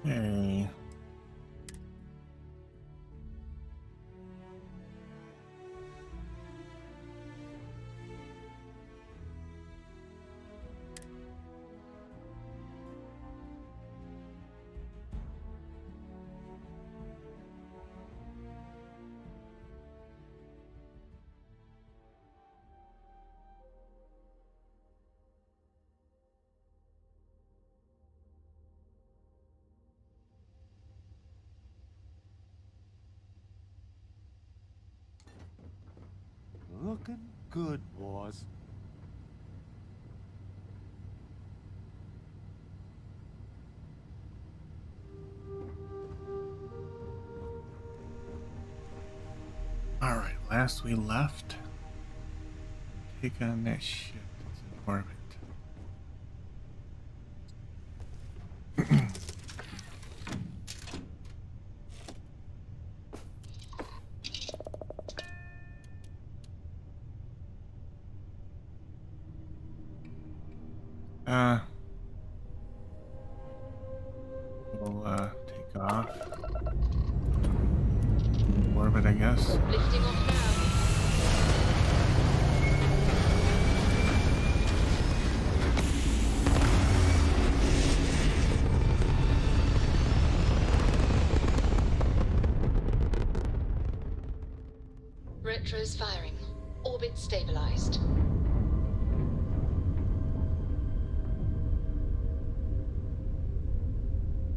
Hey. Looking good, boss. All right, last we left, take on that ship that's in orbit. uh, we'll take off orbit, I guess. Lifting off now. Retros firing. Orbit stabilized.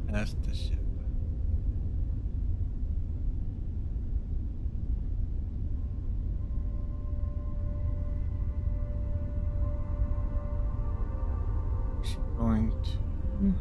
That's the ship. She's going to.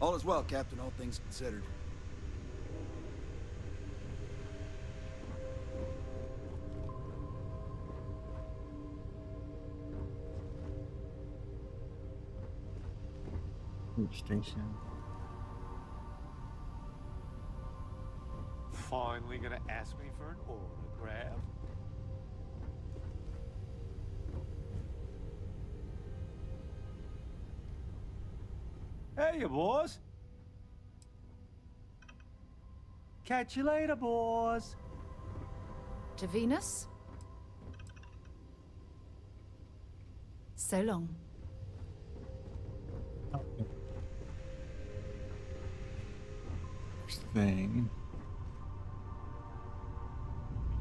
All is well, Captain, all things considered. Station. Finally gonna ask me for an autograph? Hey, you boss. Catch you later, boss. To Venus? So long. First thing.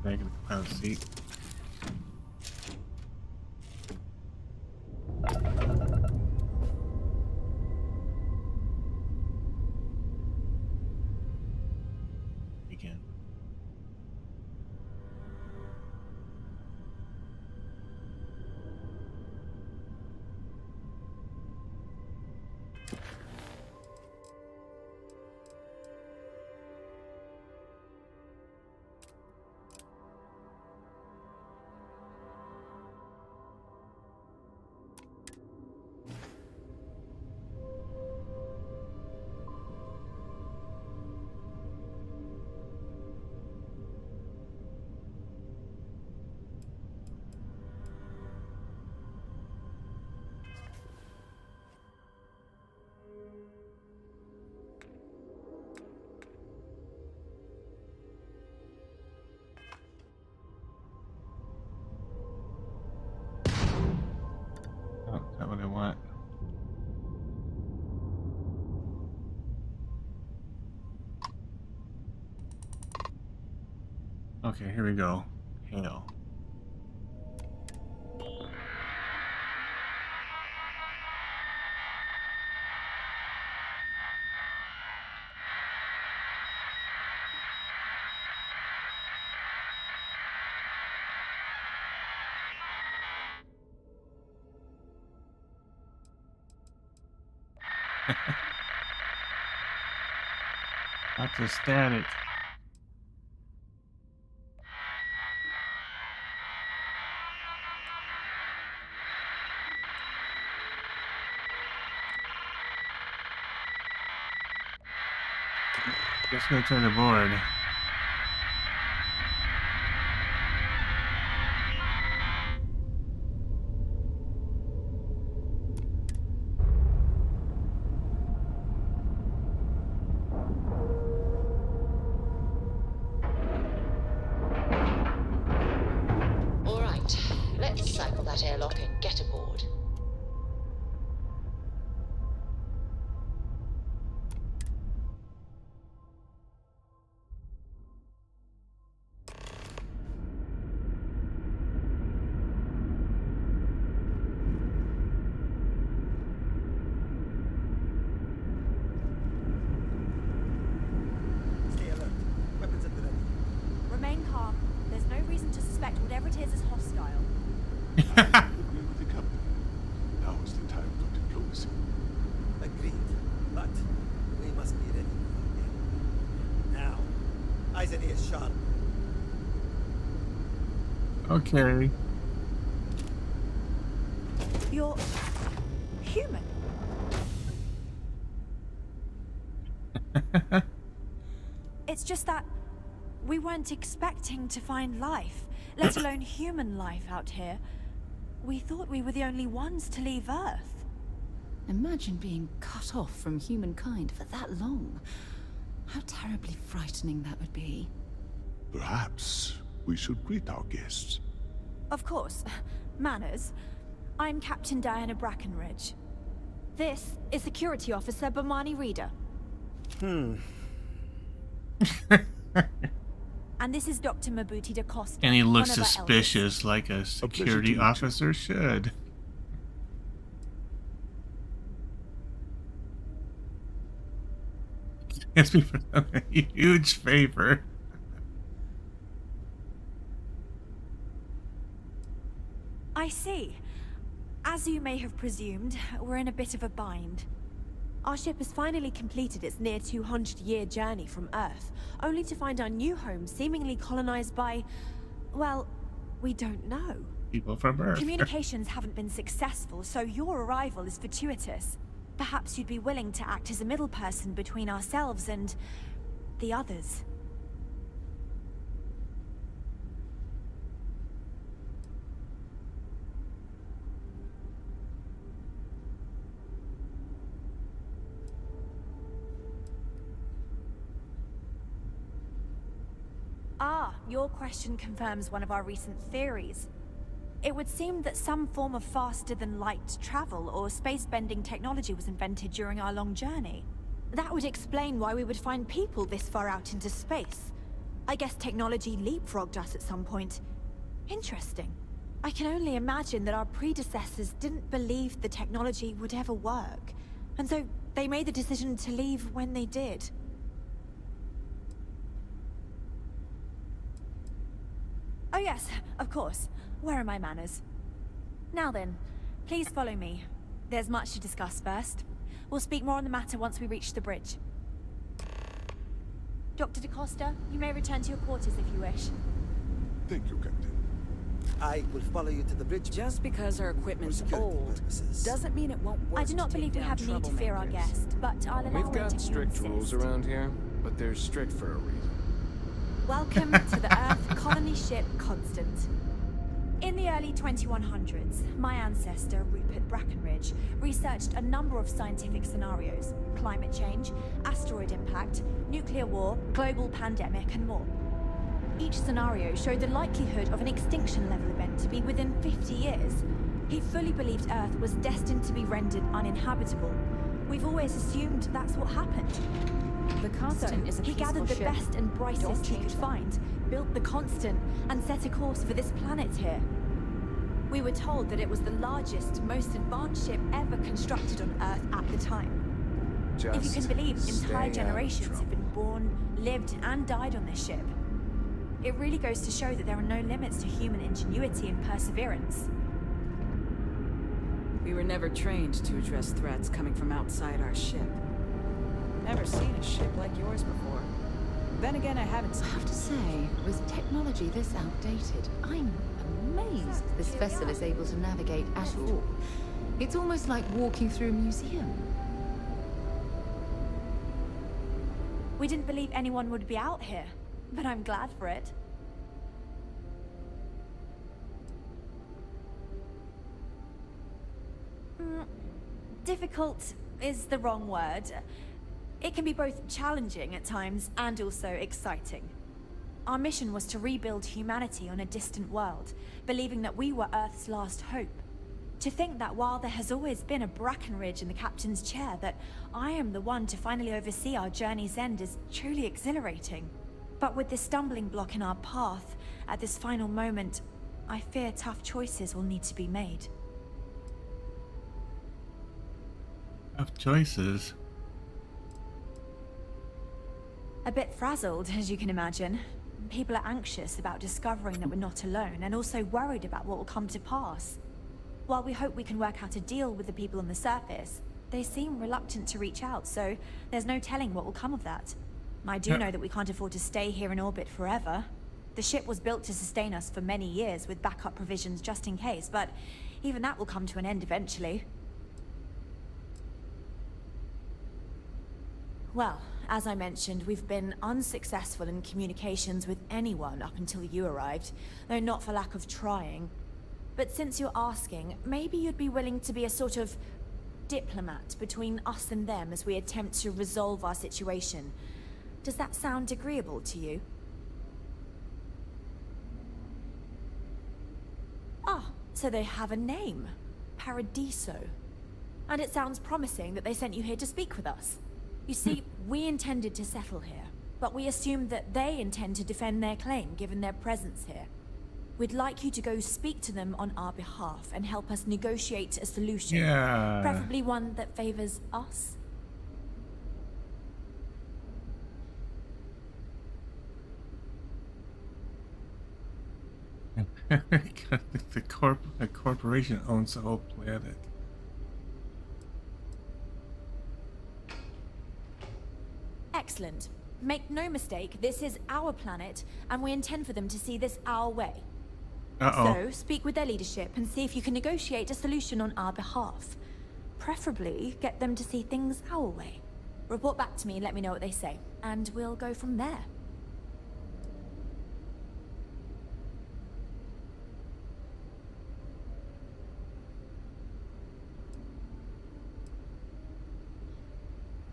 Back in the pilot seat. Begin. Oh, is that what I want? Okay, here we go. Hail. Lots of static. Just go to the board. All right, let's cycle that airlock and get aboard. Stay alert. Weapons at the ready. Remain calm. There's no reason to suspect whatever it is hostile. Agree with the captain. Now is the time for diplomacy. Agreed. But we must be ready for it. Now. Eyes and ears sharp. Okay. You're human. It's just that we weren't expecting to find life, let alone human life out here. We thought we were the only ones to leave Earth. Imagine being cut off from humankind for that long. How terribly frightening that would be. Perhaps we should greet our guests. Of course. Manners. I'm Captain Diana Brackenridge. This is Security Officer Bomani Reader. And this is Dr. Mabuti da Costa. And he looks one of our suspicious like a security meet you. officer should. It's me for a huge favor. I see. As you may have presumed, we're in a bit of a bind. Our ship has finally completed its near 200-year journey from Earth, only to find our new home seemingly colonized by, well, we don't know. People from Earth. Communications haven't been successful, so your arrival is fortuitous. Perhaps you'd be willing to act as a middle person between ourselves and the others. Ah, your question confirms one of our recent theories. It would seem that some form of faster-than-light travel or space-bending technology was invented during our long journey. That would explain why we would find people this far out into space. I guess technology leapfrogged us at some point. Interesting. I can only imagine that our predecessors didn't believe the technology would ever work, and so they made the decision to leave when they did. Oh yes, of course. Where are my manners? Now then, please follow me. There's much to discuss first. We'll speak more on the matter once we reach the bridge. Dr. da Costa, you may return to your quarters if you wish. Thank you, Captain. I will follow you to the bridge. Just because our equipment's For security old purposes. doesn't mean it won't work. I do not to believe take we have down need to fear our troublemakers. guest, but I'll allow We've it got if you strict insist. rules around here, but they're strict for a reason. Welcome to the Earth colony ship Constant. In the early 2100s, my ancestor, Rupert Brackenridge, researched a number of scientific scenarios: climate change, asteroid impact, nuclear war, global pandemic, and more. Each scenario showed the likelihood of an extinction-level event to be within 50 years. He fully believed Earth was destined to be rendered uninhabitable. We've always assumed that's what happened. The Constant is a He peaceful gathered the ship. best and Don't brightest he could change that. find, built the Constant, and set a course for this planet here. We were told that it was the largest, most advanced ship ever constructed on Earth at the time. Just If you can believe, stay entire out of generations have trouble. been born, lived, and died on this ship. It really goes to show that there are no limits to human ingenuity and perseverance. We were never trained to address threats coming from outside our ship. Never seen a ship like yours before. Then again, I haven't I seen... have to say, with technology this outdated, I'm amazed this vessel is able to navigate at all. It's almost like walking through a museum. We didn't believe anyone would be out here, but I'm glad for it. Difficult is the wrong word. It can be both challenging at times and also exciting. Our mission was to rebuild humanity on a distant world, believing that we were Earth's last hope. To think that while there has always been a Brackenridge in the captain's chair, that I am the one to finally oversee our journey's end is truly exhilarating. But with this stumbling block in our path, at this final moment, I fear tough choices will need to be made. Tough choices. A bit frazzled, as you can imagine. People are anxious about discovering that we're not alone, and also worried about what will come to pass. While we hope we can work out a deal with the people on the surface, they seem reluctant to reach out, so there's no telling what will come of that. I do know that we can't afford to stay here in orbit forever. The ship was built to sustain us for many years with backup provisions just in case, but even that will come to an end eventually. Well, as I mentioned, we've been unsuccessful in communications with anyone up until you arrived, though not for lack of trying. But since you're asking, maybe you'd be willing to be a sort of diplomat between us and them as we attempt to resolve our situation. Does that sound agreeable to you? Ah, so they have a name. Paradiso. And it sounds promising that they sent you here to speak with us. You see, we intended to settle here, but we assumed that they intend to defend their claim given their presence here. We'd like you to go speak to them on our behalf and help us negotiate a solution. Yeah. Preferably one that favors us. The corporation owns the whole planet. Excellent. Make no mistake, this is our planet, and we intend for them to see this our way. So, speak with their leadership and see if you can negotiate a solution on our behalf. Preferably, get them to see things our way. Report back to me and let me know what they say, and we'll go from there.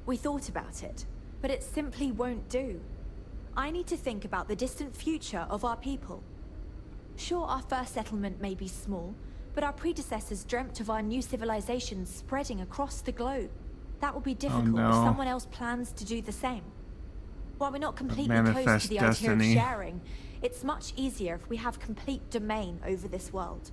We thought about it, but it simply won't do. I need to think about the distant future of our people. Sure, our first settlement may be small, but our predecessors dreamt of our new civilization spreading across the globe. That will be difficult if someone else plans to do the same. While we're not completely close to the idea of sharing, it's much easier if we have complete domain over this world.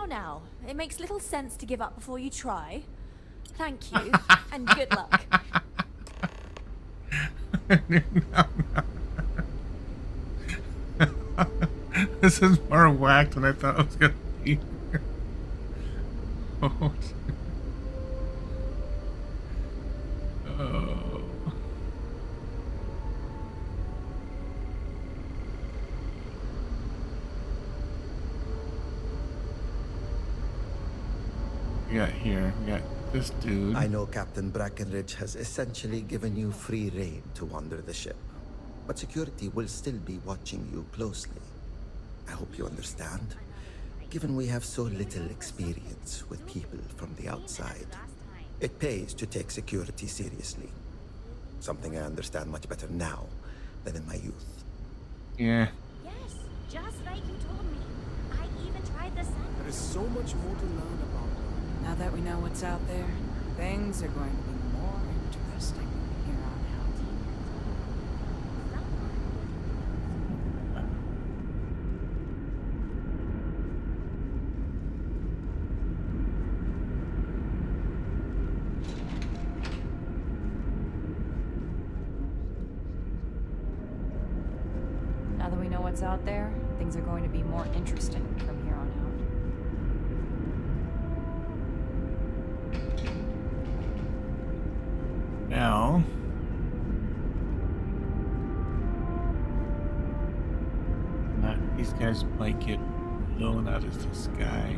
Now, it makes little sense to give up before you try. Thank you, and good luck. This is more whacked than I thought it was gonna be. Oh. Oh. We got this dude. I know Captain Brackenridge has essentially given you free rein to wander the ship, but security will still be watching you closely. I hope you understand, given we have so little experience with people from the outside. It pays to take security seriously. Something I understand much better now than in my youth. Yeah. Yes, just like you told me. I even tried the sun. There is so much more to learn about. Now that we know what's out there, things are going to be more interesting from here on out. that we know what's out there, things are going to be more interesting from here on out. Now, these guys might get blown out of the sky.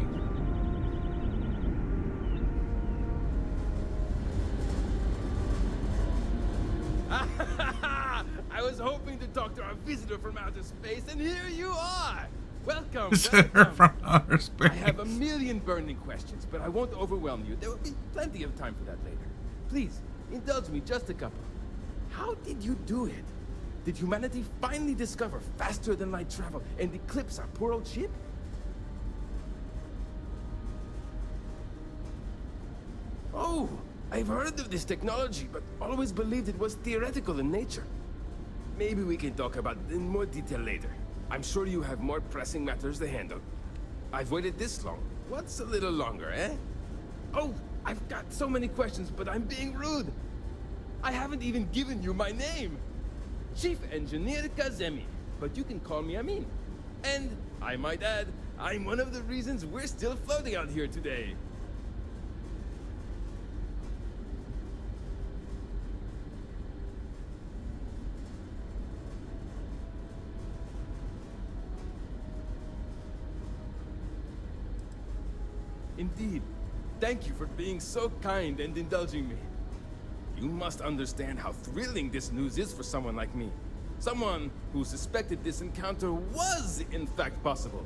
I was hoping to talk to our visitor from outer space, and here you are! Welcome, Visitor welcome. from outer space. I have a million burning questions, but I won't overwhelm you. There will be plenty of time for that later. Please, indulge me just a couple. How did you do it? Did humanity finally discover faster than light travel and eclipse our poor old ship? Oh, I've heard of this technology, but always believed it was theoretical in nature. Maybe we can talk about it in more detail later. I'm sure you have more pressing matters to handle. I've waited this long. What's a little longer, eh? Oh, I've got so many questions, but I'm being rude. I haven't even given you my name. Chief Engineer Kazemi, but you can call me Amin. And, I might add, I'm one of the reasons we're still floating out here today. Indeed. Thank you for being so kind and indulging me. You must understand how thrilling this news is for someone like me. Someone who suspected this encounter was, in fact, possible.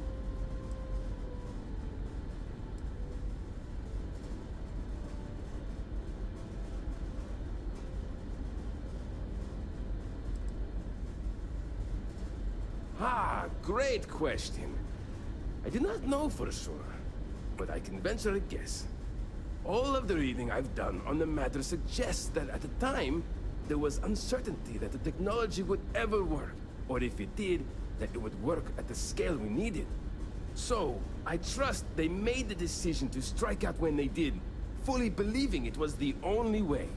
Ah, great question. I do not know for sure, but I can venture a guess. All of the reading I've done on the matter suggests that at the time, there was uncertainty that the technology would ever work, or if it did, that it would work at the scale we needed. So, I trust they made the decision to strike out when they did, fully believing it was the only way.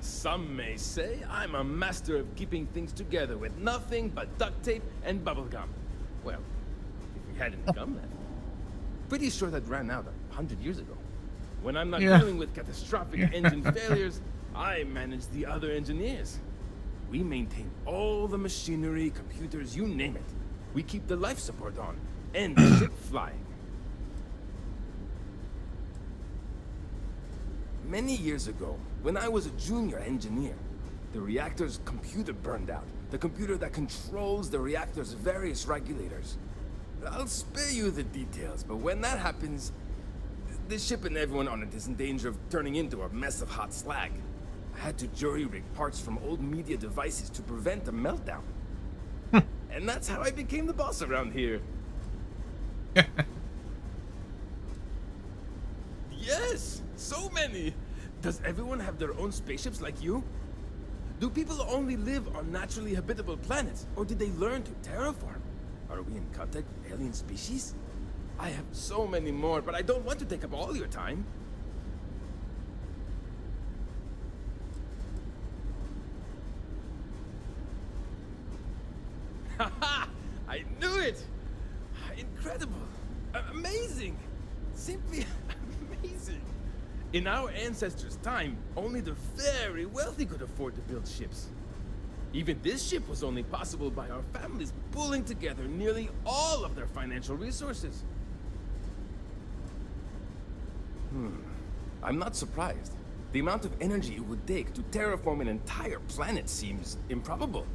Some may say I'm a master of keeping things together with nothing but duct tape and bubblegum. Well, if we had any gum left. Pretty sure that ran out 100 years ago. When I'm not dealing with catastrophic engine failures, I manage the other engineers. We maintain all the machinery, computers, you name it. We keep the life support on, and the ship flying. Many years ago, when I was a junior engineer, the reactor's computer burned out. The computer that controls the reactor's various regulators. I'll spare you the details, but when that happens, the ship and everyone on it is in danger of turning into a mess of hot slag. I had to jury-rig parts from old media devices to prevent a meltdown. And that's how I became the boss around here. Yes, so many! Does everyone have their own spaceships like you? Do people only live on naturally habitable planets, or did they learn to terraform? Are we in contact with alien species? I have so many more, but I don't want to take up all your time. Haha! I knew it! Incredible! Amazing! Simply amazing! In our ancestors' time, only the very wealthy could afford to build ships. Even this ship was only possible by our families pulling together nearly all of their financial resources. I'm not surprised. The amount of energy it would take to terraform an entire planet seems improbable.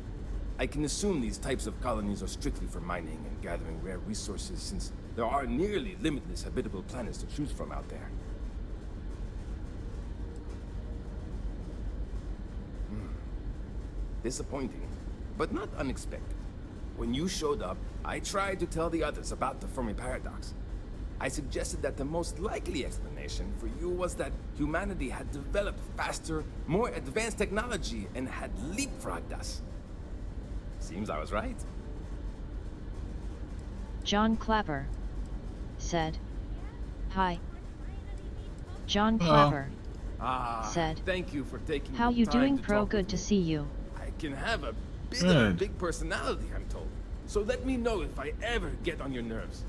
I can assume these types of colonies are strictly for mining and gathering rare resources, since there are nearly limitless habitable planets to choose from out there. Disappointing, but not unexpected. When you showed up, I tried to tell the others about the Fermi paradox. I suggested that the most likely explanation for you was that humanity had developed faster, more advanced technology and had leapfrogged us. Seems I was right. John Clapper said, "Hi." John Clapper said, Thank you for taking "How the you time doing, to pro? talk Good with to me. see you." I can have a bit of a Good. big personality, I'm told. So let me know if I ever get on your nerves.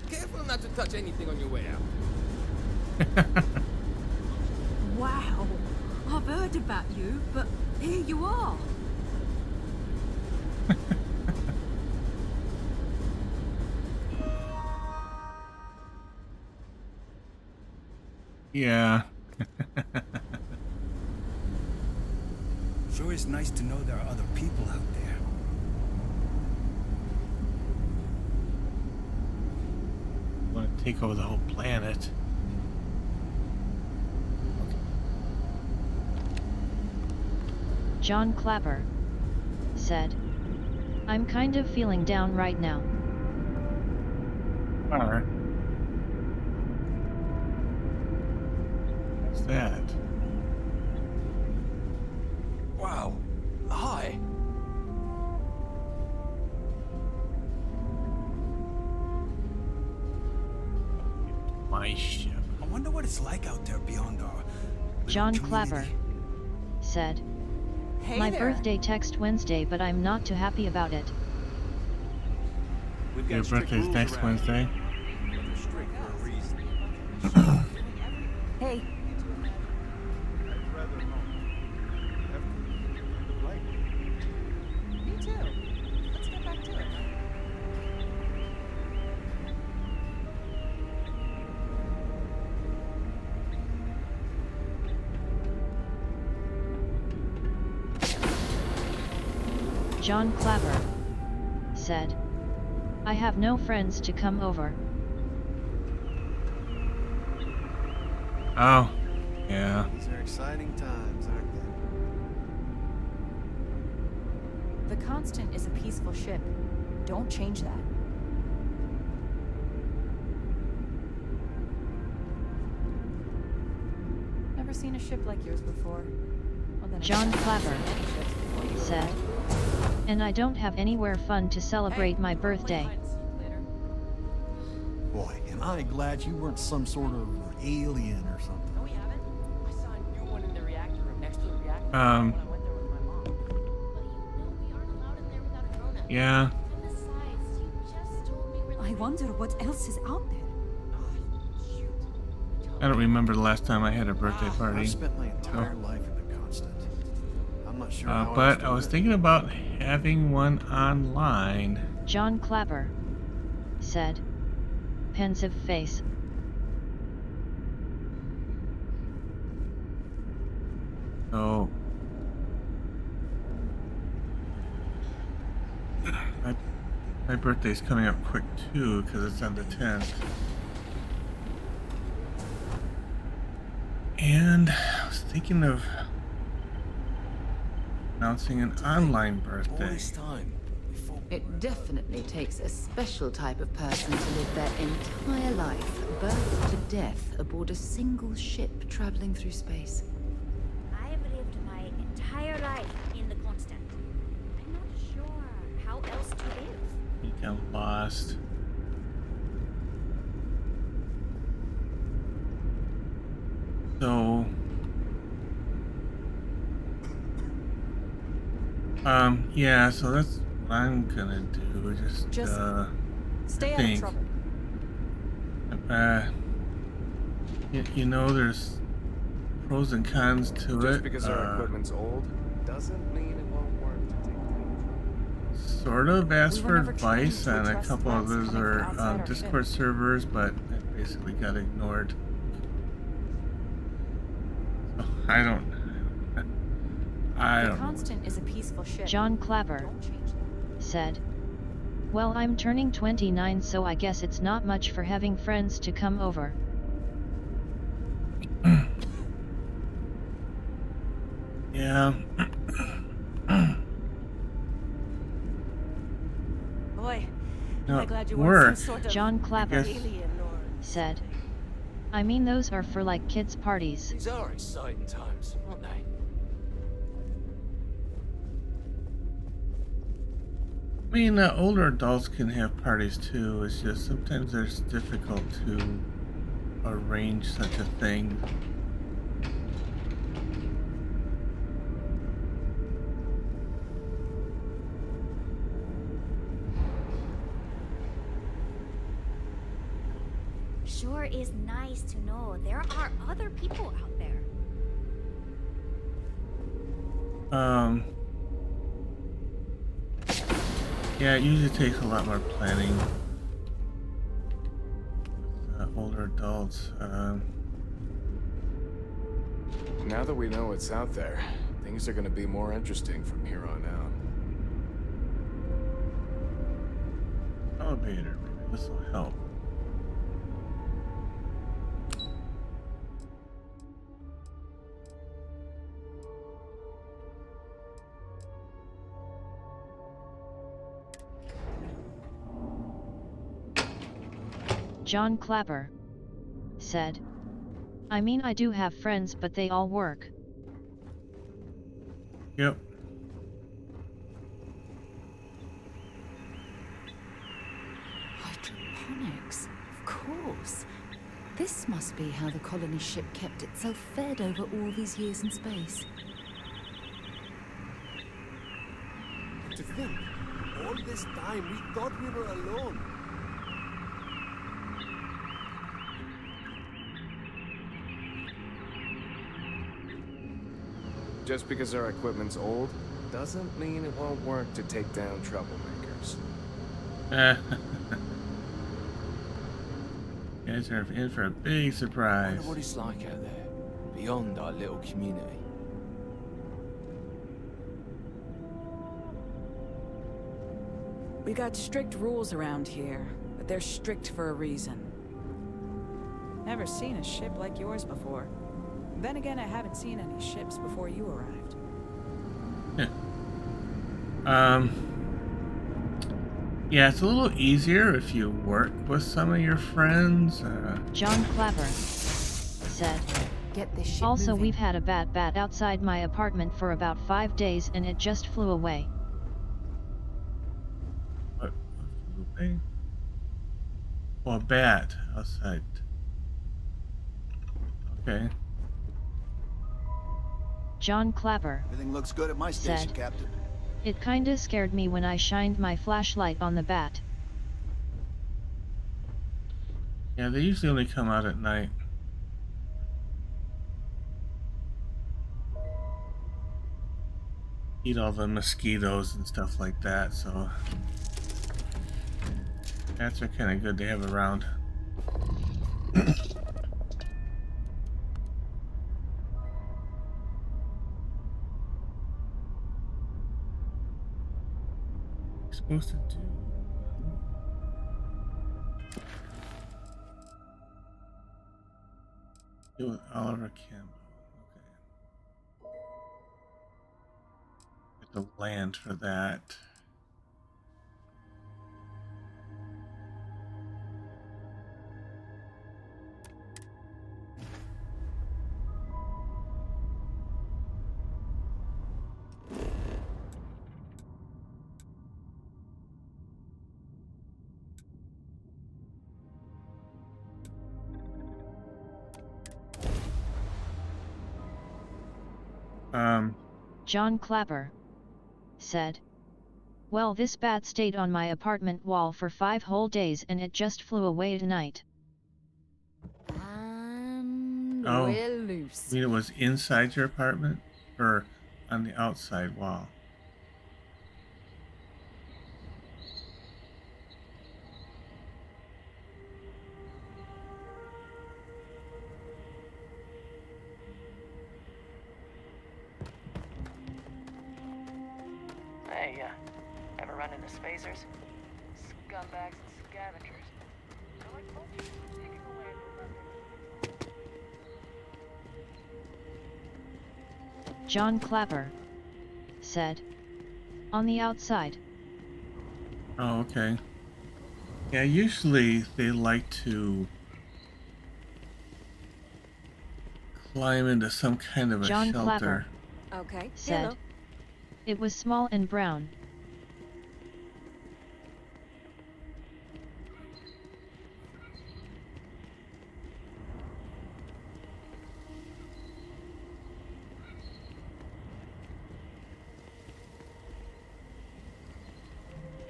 Careful not to touch anything on your way out. Wow. I've heard about you, but here you are. Yeah. Sure is nice to know there are other people out there. Want to take over the whole planet. John Clapper said, I'm kind of feeling down right now. Alright. What's that? Wow. Hi. My ship. I wonder what it's like out there beyond our John little Clapper community. said, Hey my there. birthday text Wednesday, but I'm not too happy about it. We've got Your strict birthday's rules next around here. Wednesday. They're strict for a reason. Hey, I'd rather not have to blame. me too. Let's get back to it. John Clapper said, I have no friends to come over. Oh, yeah. These are exciting times, aren't they? The Constant is a peaceful ship. Don't change that. Never seen a ship like yours before. Well, then John again, Clapper I've seen many ships before you said, arrived. and I don't have anywhere fun to celebrate my birthday. Boy, am I glad you weren't some sort of alien or something. No, we haven't. I saw a new one in the reactor room next to the reactor when I went there with my mom. But you know we aren't allowed in there without a grown-up. Yeah. And besides, you just told me we're I wonder what else is out there. I don't remember the last time I had a birthday party. I've spent my entire life in the Constant. I'm not sure how But else I was to thinking about having one online. John Clapper said, pensive face. So my birthday's coming up quick too because it's on the 10th. And I was thinking of announcing an online birthday. Always time. It definitely takes a special type of person to live their entire life, birth to death, aboard a single ship traveling through space. I've lived my entire life in the Constant. I'm not sure how else to live. I think I'm lost. So, yeah, so that's what I'm gonna do. Just stay I out of think, trouble. you know, there's pros and cons to it. Just because our equipment's old doesn't mean it won't work to take things. Sort of asked We were for never trained advice to on a trust couple of threats those coming are from outside our Discord ship. servers, but it basically got ignored. So, I don't The know. Constant is a peaceful ship. John Clapper Don't change that. said, well, I'm turning 29, so I guess it's not much for having friends to come over. Yeah. Boy, No, am I glad you work. weren't some sort of John Clapper guess- alien or... said, I mean those are for like kids' parties. These are exciting times, aren't they? I mean, older adults can have parties too. It's just sometimes it's difficult to arrange such a thing. is nice to know there are other people out there. Yeah, it usually takes a lot more planning with older adults. Now that we know what's out there, things are gonna be more interesting from here on out. Elevator, maybe this will help. John Clapper said, I mean, I do have friends, but they all work. Yep. Hydroponics, of course. This must be how the colony ship kept itself fed over all these years in space. To think, all this time we thought we were alone. Just because our equipment's old, doesn't mean it won't work to take down troublemakers. You guys are in for a big I surprise. wonder what it's like out there, beyond our little community. We got strict rules around here, but they're strict for a reason. Never seen a ship like yours before. Then again, I haven't seen any ships before you arrived. Yeah, it's a little easier if you work with some of your friends. John Clapper said, Get this ship also moving. we've had a bat outside my apartment for about 5 days and it just flew away. What? Oh, a bat outside. Okay. John Clapper Everything looks good at my station, said, Captain. It kinda scared me when I shined my flashlight on the bat. Yeah, they usually only come out at night. Eat all the mosquitoes and stuff like that, so bats are kind of good to have around. Supposed to do with Oliver Campbell. Okay. Get the land for that. John Clapper said, well, this bat stayed on my apartment wall for 5 whole days and it just flew away tonight. And Oh, we're loose. you mean it was inside your apartment or on the outside wall? Hey, ever run into spacers? Scumbags and scavengers. They're like vultures, taking away the John Clapper said, on the outside. Oh, okay. Yeah, usually they like to climb into some kind of a John shelter. Clapper Okay. said, Hello. it was small and brown.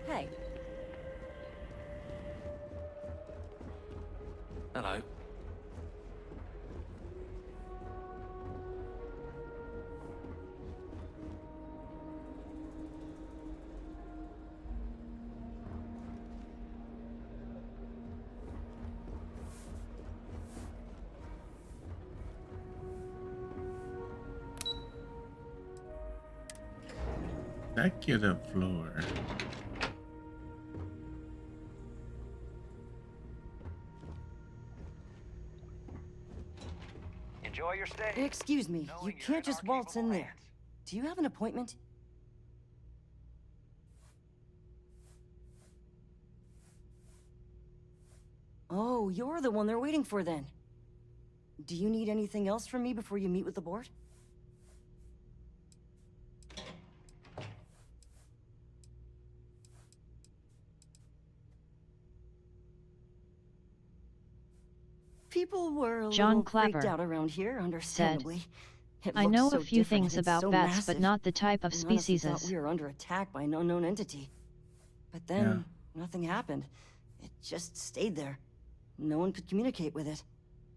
Hey. Hello. executive floor. Enjoy your stay. Excuse me, you can't just waltz in there. Do you have an appointment? Oh, you're the one they're waiting for then. Do you need anything else from me before you meet with the board? People were a John little Clapper freaked out around here, understandably. It I looked know so a few different things and it's about so bats, massive. but not the type of I honestly species thought as. we were under attack by an unknown entity. But then, nothing happened. It just stayed there. No one could communicate with it.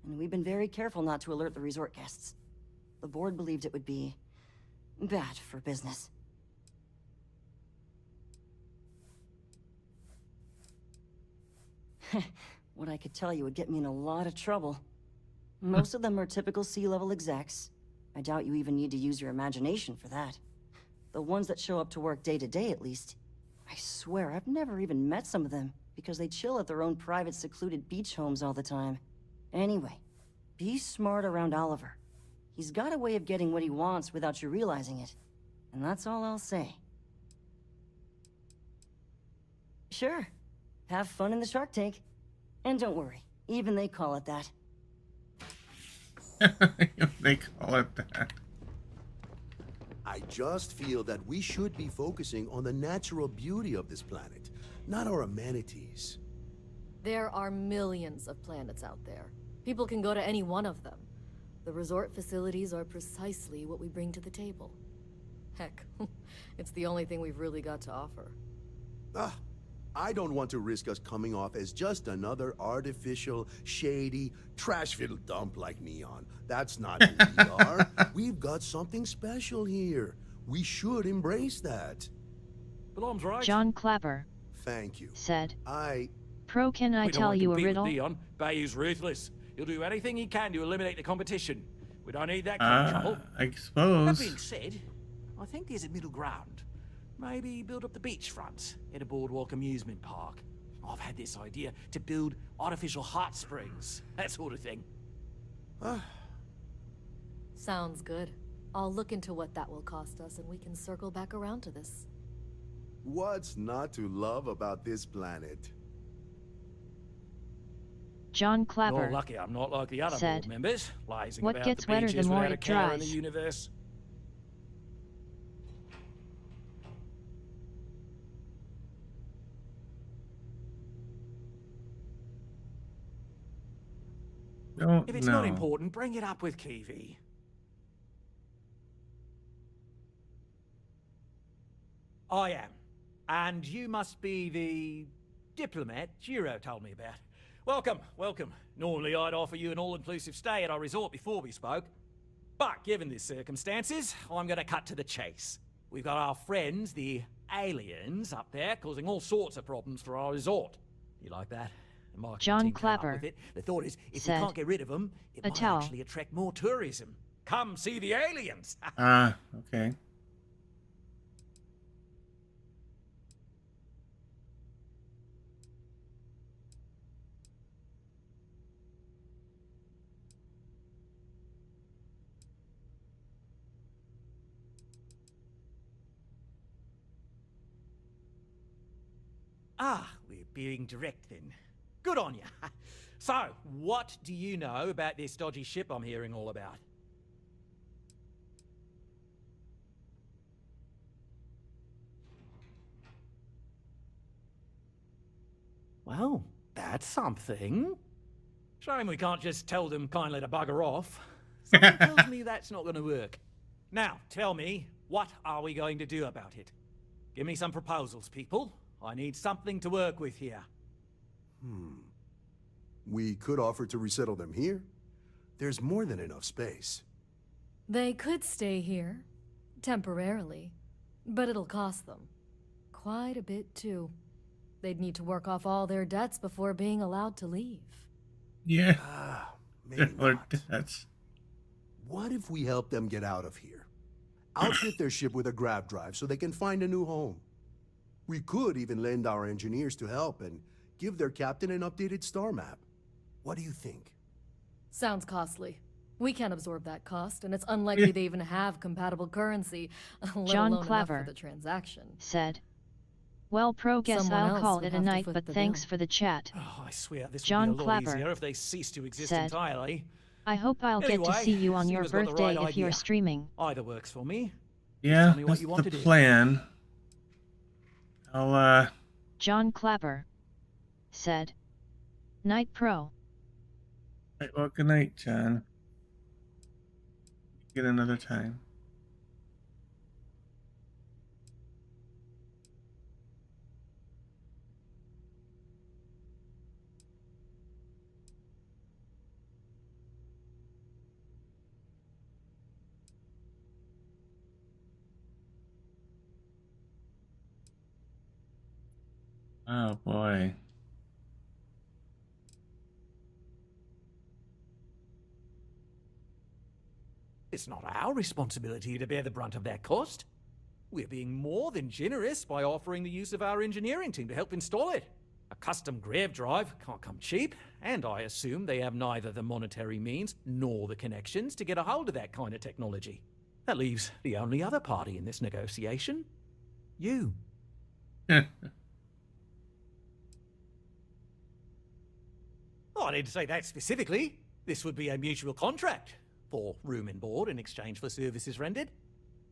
And we've been very careful not to alert the resort guests. The board believed it would be bad for business. What I could tell you would get me in a lot of trouble. Most of them are typical C-level execs. I doubt you even need to use your imagination for that. The ones that show up to work day to day, at least. I swear, I've never even met some of them, because they chill at their own private, secluded beach homes all the time. Anyway, be smart around Oliver. He's got a way of getting what he wants without you realizing it. And that's all I'll say. Sure. Have fun in the shark tank. And don't worry, even they call it that. They call it that. I just feel that we should be focusing on the natural beauty of this planet, not our amenities. There are millions of planets out there. People can go to any one of them. The resort facilities are precisely what we bring to the table. Heck, it's the only thing we've really got to offer. I don't want to risk us coming off as just another artificial, shady, trash-filled dump like Neon. That's not who we are. We've got something special here. We should embrace that. Belong's right. John Clapper Thank you. said, I... Pro, can I We don't tell want to you a compete with riddle? Leon. Bayou's ruthless. He'll do anything he can to eliminate the competition. We don't need that kind of trouble. I suppose. That being said, I think there's a middle ground. Maybe build up the beachfront at a boardwalk amusement park. I've had this idea to build artificial hot springs, that sort of thing. Sounds good. I'll look into what that will cost us and we can circle back around to this. What's not to love about this planet? John Clapper You're lucky I'm not like the other said, board members, lazing "What about gets the wetter beaches the more without a it care in the dries?" universe. If it's not important, bring it up with Kiwi. I am. And you must be the diplomat Jiro told me about. Welcome, welcome. Normally I'd offer you an all-inclusive stay at our resort before we spoke. But given the circumstances, I'm going to cut to the chase. We've got our friends, the aliens, up there, causing all sorts of problems for our resort. You like that? The marketing John team came up Clapper with it. The thought is, if we said, can't get rid of them, it "A might towel." actually attract more tourism. Come see the aliens. Okay. We're being direct then. Good on you. So, what do you know about this dodgy ship I'm hearing all about? Well, that's something. Shame we can't just tell them kindly to bugger off. Something tells me that's not going to work. Now, tell me, what are we going to do about it? Give me some proposals, people. I need something to work with here. We could offer to resettle them here. There's more than enough space. They could stay here, temporarily, but it'll cost them. Quite a bit, too. They'd need to work off all their debts before being allowed to leave. Yeah. Maybe Or not. that's What if we help them get out of here? outfit their ship with a grav drive so they can find a new home. We could even lend our engineers to help and give their captain an updated star map. What do you think? Sounds costly. We can't absorb that cost, and it's unlikely they even have compatible currency, let John alone enough for Clapper the transaction. said, "Well, Pro, guess Someone I'll else call would it a have to night, foot but the thanks bill." for the chat." Oh, I swear this John would be a lot Clapper easier if they ceased to exist said, entirely. "I hope I'll get to Anyway, see you on your Steven's got the birthday right if you're idea. streaming." Either works for me. Yeah, Tell me what that's you want the to do. plan. I'll John Clapper said, "Night, Pro." right, well, good night, John. Get another time. Oh boy. It's not our responsibility to bear the brunt of that cost. We're being more than generous by offering the use of our engineering team to help install it. A custom grav drive can't come cheap, and I assume they have neither the monetary means nor the connections to get a hold of that kind of technology. That leaves the only other party in this negotiation. You. Oh, I didn't say that specifically. This would be a mutual contract for room and board in exchange for services rendered.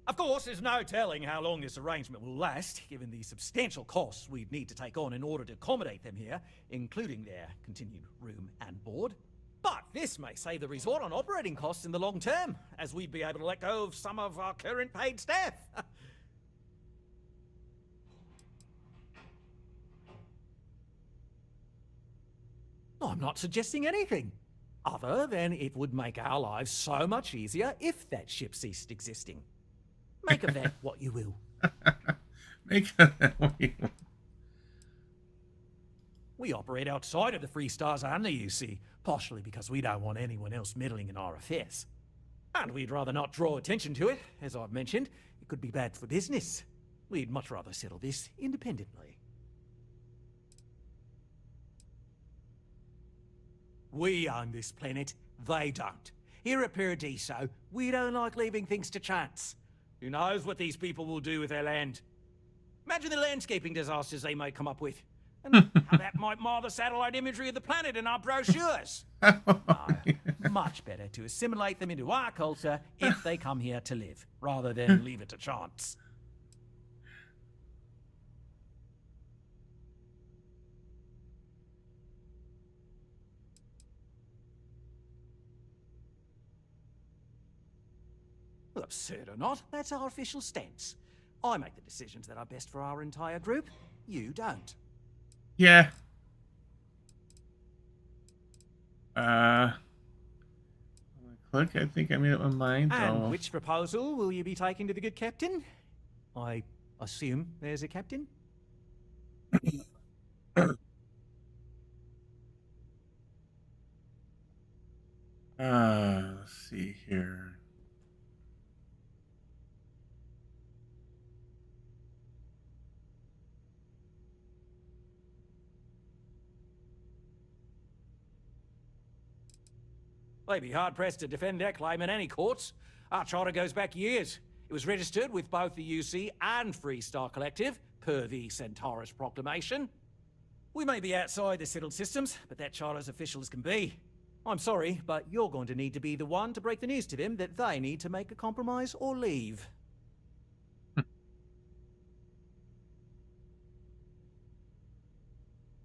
Of course, there's no telling how long this arrangement will last, given the substantial costs we'd need to take on in order to accommodate them here, including their continued room and board. But this may save the resort on operating costs in the long term, as we'd be able to let go of some of our current paid staff. I'm not suggesting anything, other than it would make our lives so much easier if that ship ceased existing. Make of that what you will. Make of that what you will. We operate outside of the Free Stars only, you see, partially because we don't want anyone else meddling in our affairs. And we'd rather not draw attention to it, as I've mentioned. It could be bad for business. We'd much rather settle this independently. We own this planet, they don't. Here at Paradiso, we don't like leaving things to chance. Who knows what these people will do with their land? Imagine the landscaping disasters they may come up with, and how that might mar the satellite imagery of the planet in our brochures. Much better to assimilate them into our culture if they come here to live, rather than leave it to chance. Absurd or not, that's our official stance. I make the decisions that are best for our entire group. You don't. Yeah. Click, I think I made up my mind. And which proposal will you be taking to the good captain? I assume there's a captain? Let's see here. They'd be hard-pressed to defend their claim in any courts. Our charter goes back years. It was registered with both the UC and Free Star Collective, per the Centaurus Proclamation. We may be outside the settled systems, but that charter's official as can be. I'm sorry, but you're going to need to be the one to break the news to them that they need to make a compromise or leave.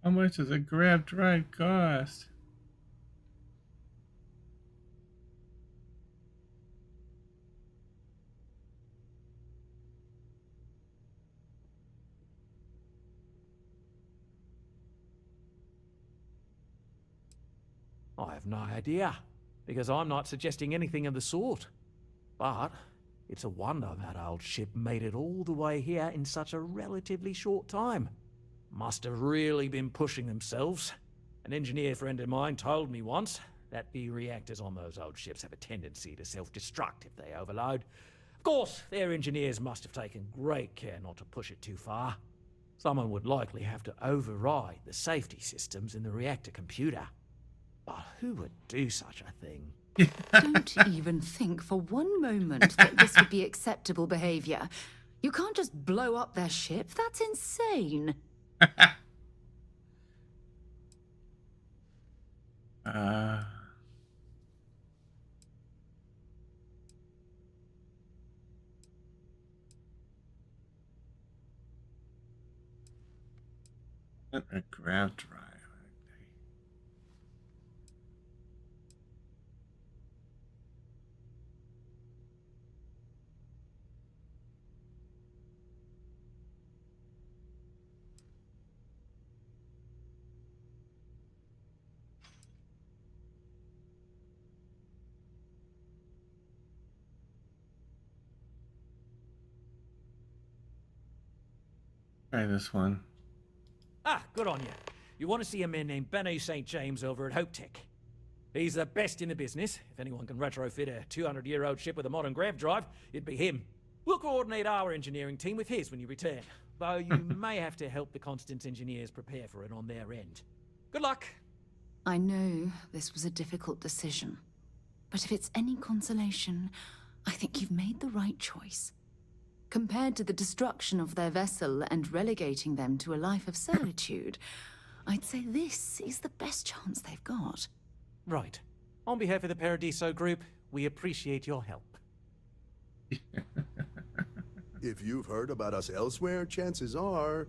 How much does a grav drive cost? I have no idea, because I'm not suggesting anything of the sort. But it's a wonder that old ship made it all the way here in such a relatively short time. Must have really been pushing themselves. An engineer friend of mine told me once that the reactors on those old ships have a tendency to self-destruct if they overload. course, their engineers must have taken great care not to push it too far. Someone would likely have to override the safety systems in the reactor computer. But who would do such a thing? Don't even think for one moment that this would be acceptable behavior. You can't just blow up their ship. That's insane. A grav drive. Try this one. Ah, good on you. You want to see a man named Benny St. James over at Hope Tech. He's the best in the business. If anyone can retrofit a 200-year-old ship with a modern grav drive, it'd be him. We'll coordinate our engineering team with his when you return, though you may have to help the Constance engineers prepare for it on their end. Good luck. I know this was a difficult decision, but if it's any consolation, I think you've made the right choice. Compared to the destruction of their vessel and relegating them to a life of servitude, I'd say this is the best chance they've got. Right. On behalf of the Paradiso Group, we appreciate your help. If you've heard about us elsewhere, chances are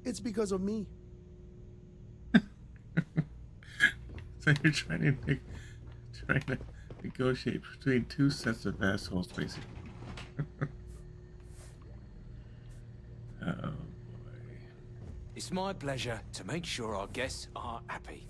it's because of me. So you're trying to negotiate between two sets of assholes, basically. Oh boy. It's my pleasure to make sure our guests are happy.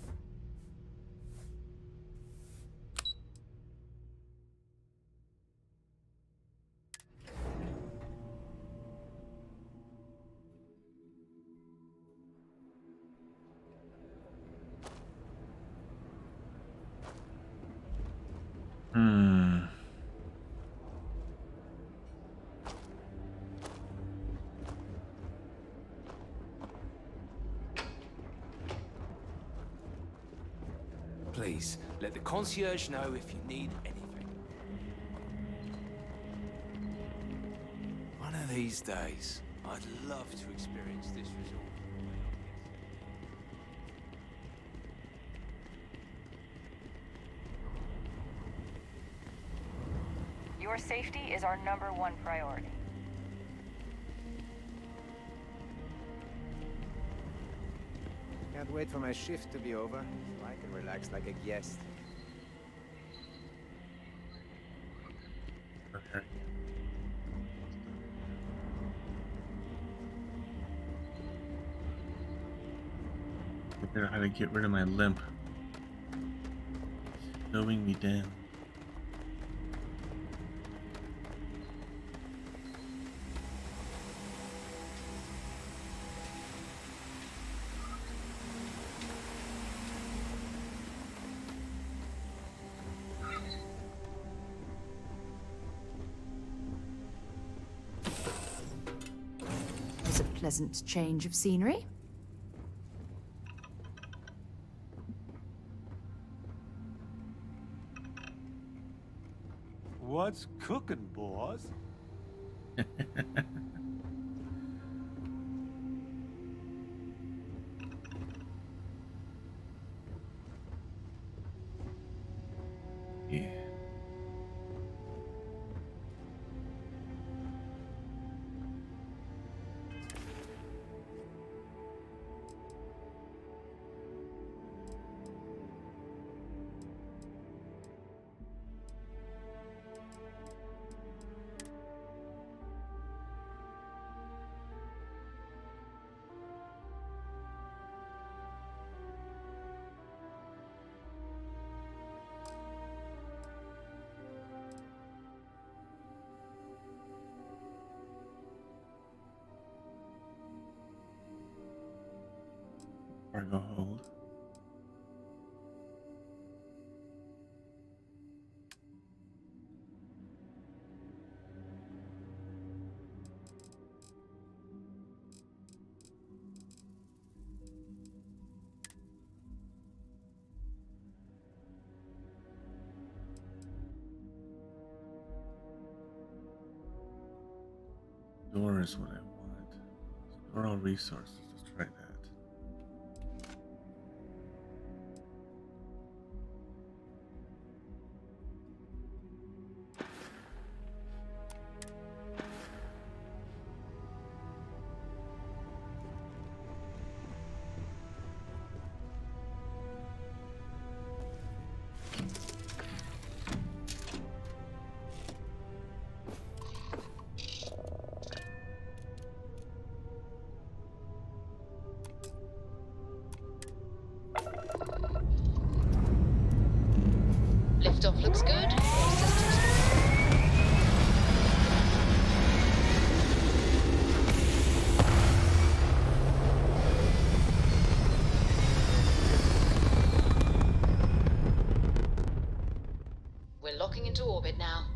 Please, let the concierge know if you need anything. One of these days, I'd love to experience this resort. Your safety is our #1 priority. Can't wait for my shift to be over, so I can relax like a guest. Okay. Figure out how to get rid of my limp. Slowing me down. It's a pleasant change of scenery. What's cooking, boss? Yeah. Cargo hold. Store is what I want. Store all resources. Let's try that. Liftoff looks good. All systems We're locking into orbit now.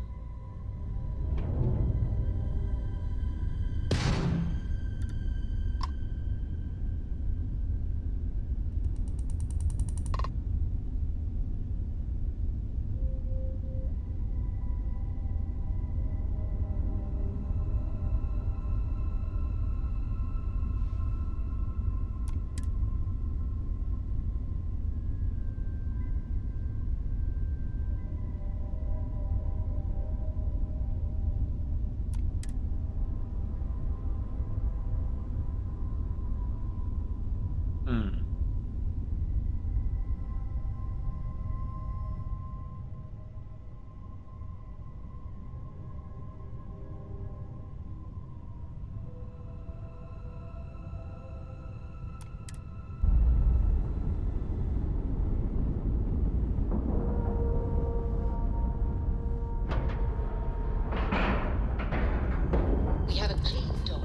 We have a clean dock,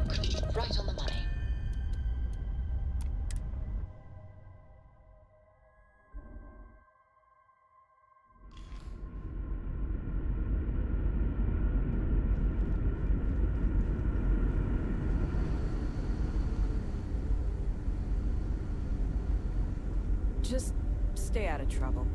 right on the money. Just stay out of trouble.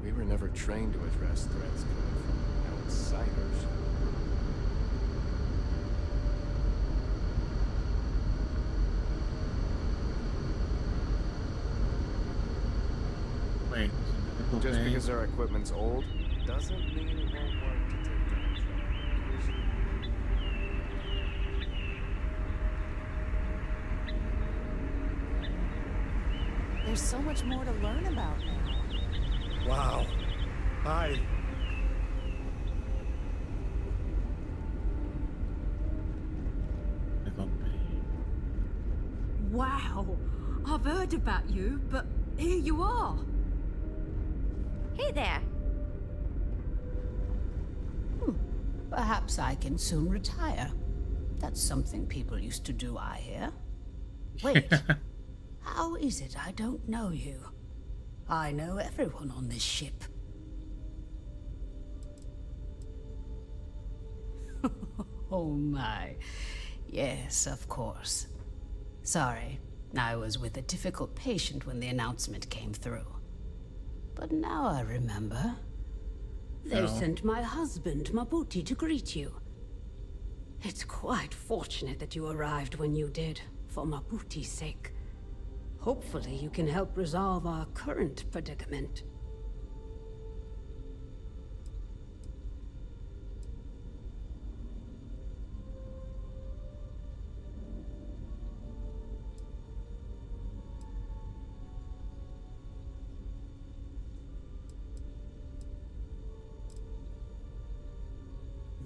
We were never trained to address threats coming from outsiders. Wait, just because our equipment's old doesn't mean it won't work to take down trouble. There's so much more to learn about now. Wow. Hi. Wow. I've heard about you, but here you are. Hey there. Perhaps I can soon retire. That's something people used to do, I hear. Wait. How is it I don't know you? I know everyone on this ship. Oh my. Yes, of course. Sorry, I was with a difficult patient when the announcement came through. But now I remember. They sent my husband, Mabuti, to greet you. It's quite fortunate that you arrived when you did, for Mabuti's sake. Hopefully you can help resolve our current predicament.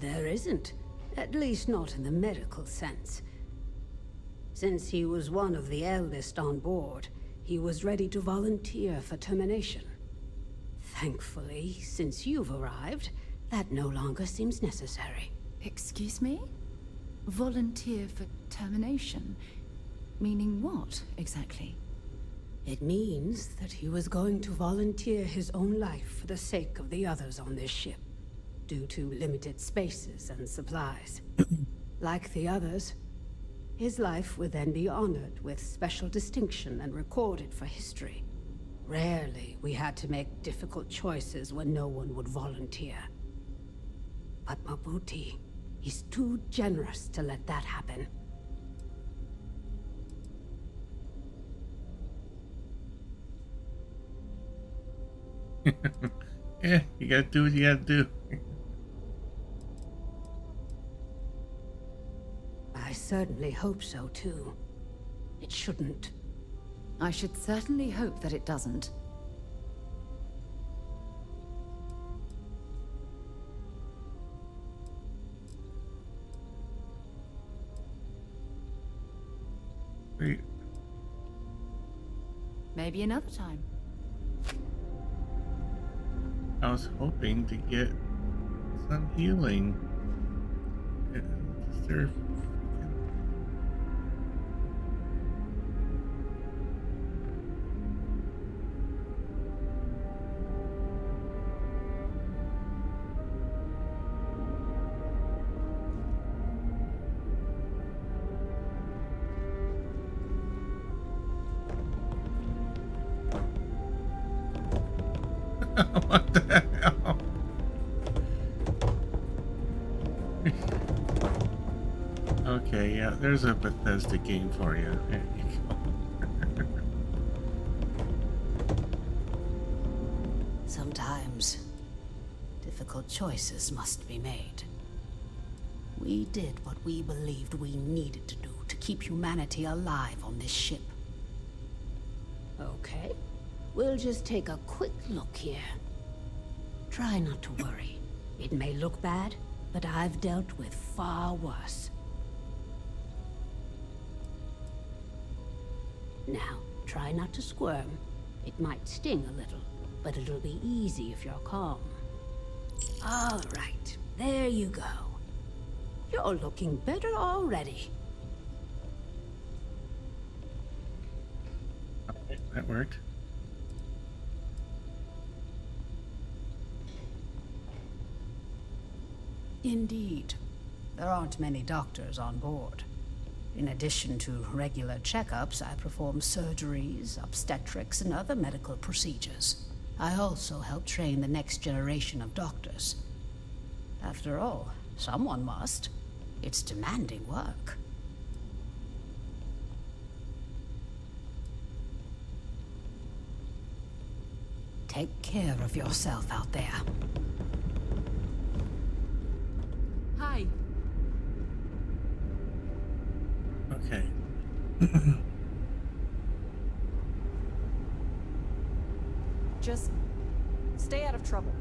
There isn't. At least not in the medical sense. Since he was one of the eldest on board, he was ready to volunteer for termination. Thankfully, since you've arrived, that no longer seems necessary. Excuse me? Volunteer for determination. Meaning what, exactly? It means that he was going to volunteer his own life for the sake of the others on this ship, due to limited spaces and supplies. Like the others, his life would then be honored with special distinction and recorded for history. Rarely we had to make difficult choices when no one would volunteer. But Mabuti, he's too generous to let that happen. Yeah, you gotta do what you gotta do. I certainly hope so, too. It shouldn't. I should certainly hope that it doesn't. Wait. Maybe another time. I was hoping to get some healing. Is there... What the hell? Okay, yeah, there's a Bethesda game for you. There you go. Sometimes, difficult choices must be made. We did what we believed we needed to do to keep humanity alive on this ship. Okay. We'll just take a quick look here. Try not to worry. It may look bad, but I've dealt with far worse. Now, try not to squirm. It might sting a little, but it'll be easy if you're calm. All right, there you go. You're looking better already. That worked. Indeed. There aren't many doctors on board. In addition to regular checkups, I perform surgeries, obstetrics, and other medical procedures. I also help train the next generation of doctors. After all, someone must. It's demanding work. Take care of yourself out there. Hi. Okay. Just stay out of trouble.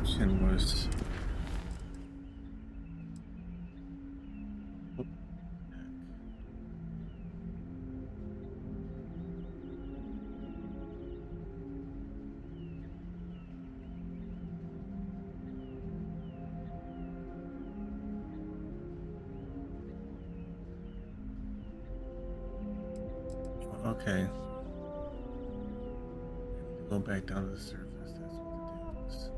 option was. Okay. Go back down to the surface. That's what the deal is.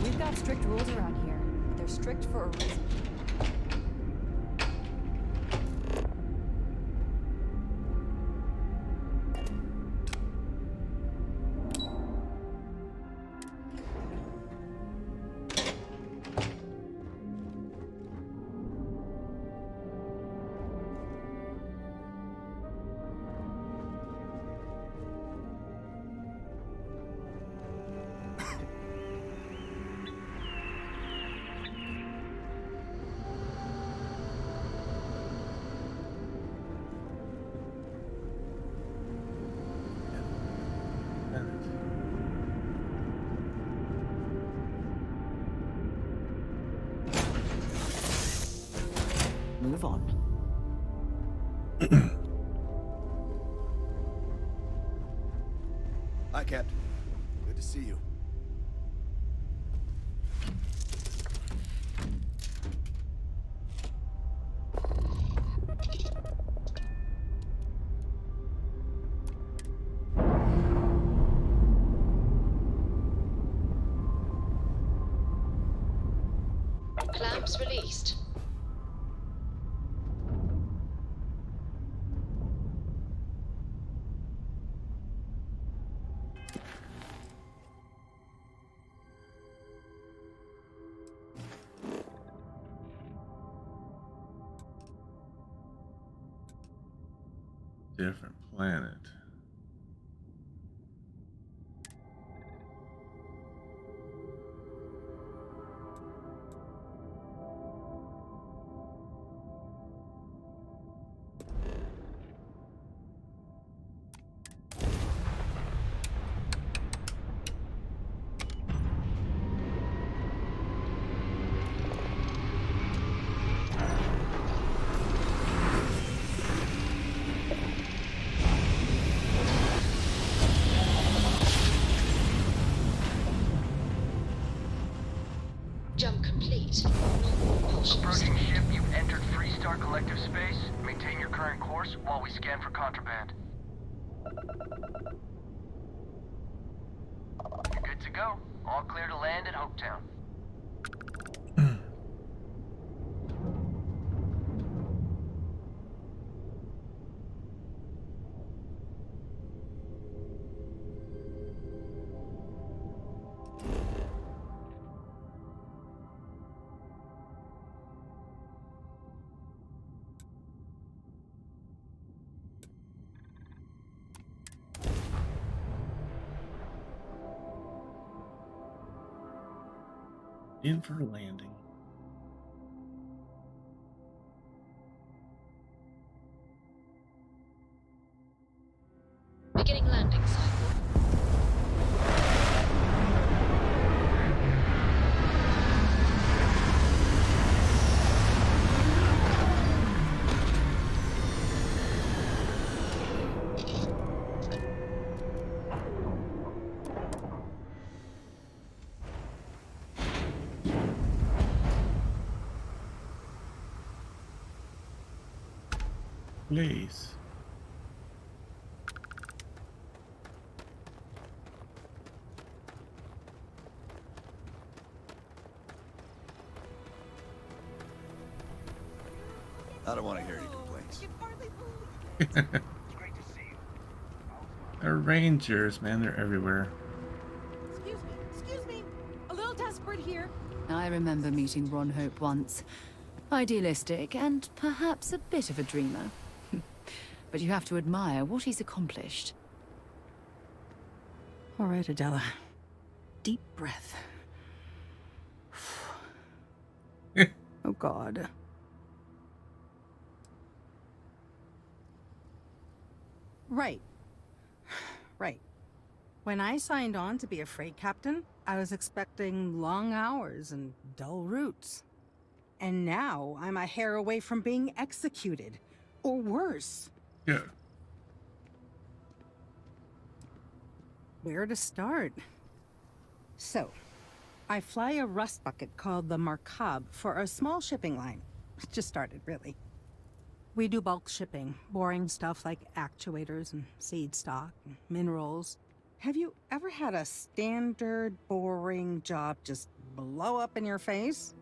We've got strict rules around here, but they're strict for a reason. Move on. Hi, Captain. Good to see you. Clamps released. Different planet. Jump complete. Normal propulsion. Approaching ship, you've entered Freestar Collective Space. Maintain your current course while we scan for contraband. You're good to go. All clear to land at Hopetown. In for landing. Beginning landing cycle. Please. I don't want to hear any complaints. They're rangers, man. They're everywhere. Excuse me. A little desperate here. I remember meeting Ron Hope once. Idealistic and perhaps a bit of a dreamer. But you have to admire what he's accomplished. All right, Adela. Deep breath. Oh, God. Right. Right. When I signed on to be a freight captain, I was expecting long hours and dull routes. And now I'm a hair away from being executed. Or worse. Yeah. Where to start? So, I fly a rust bucket called the Markab for a small shipping line. Just started, really. We do bulk shipping, boring stuff like actuators and seed stock and minerals. Have you ever had a standard, boring job just blow up in your face?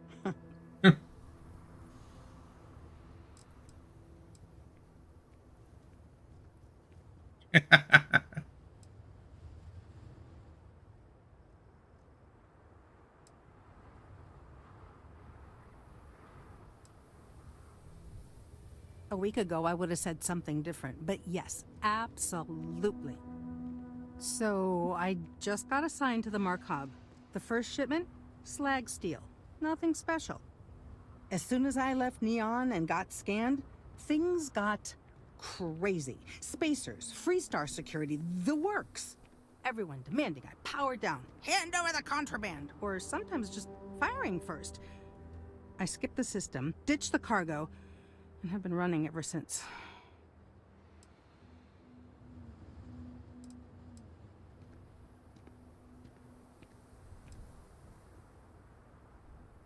A week ago, I would have said something different, but yes, absolutely. So, I just got assigned to the Markab. The first shipment? Slag steel. Nothing special. As soon as I left Neon and got scanned, things got crazy. Spacers, Freestar security, the works. Everyone demanding I power down, hand over the contraband, or sometimes just firing first. I skipped the system, ditched the cargo, and have been running ever since.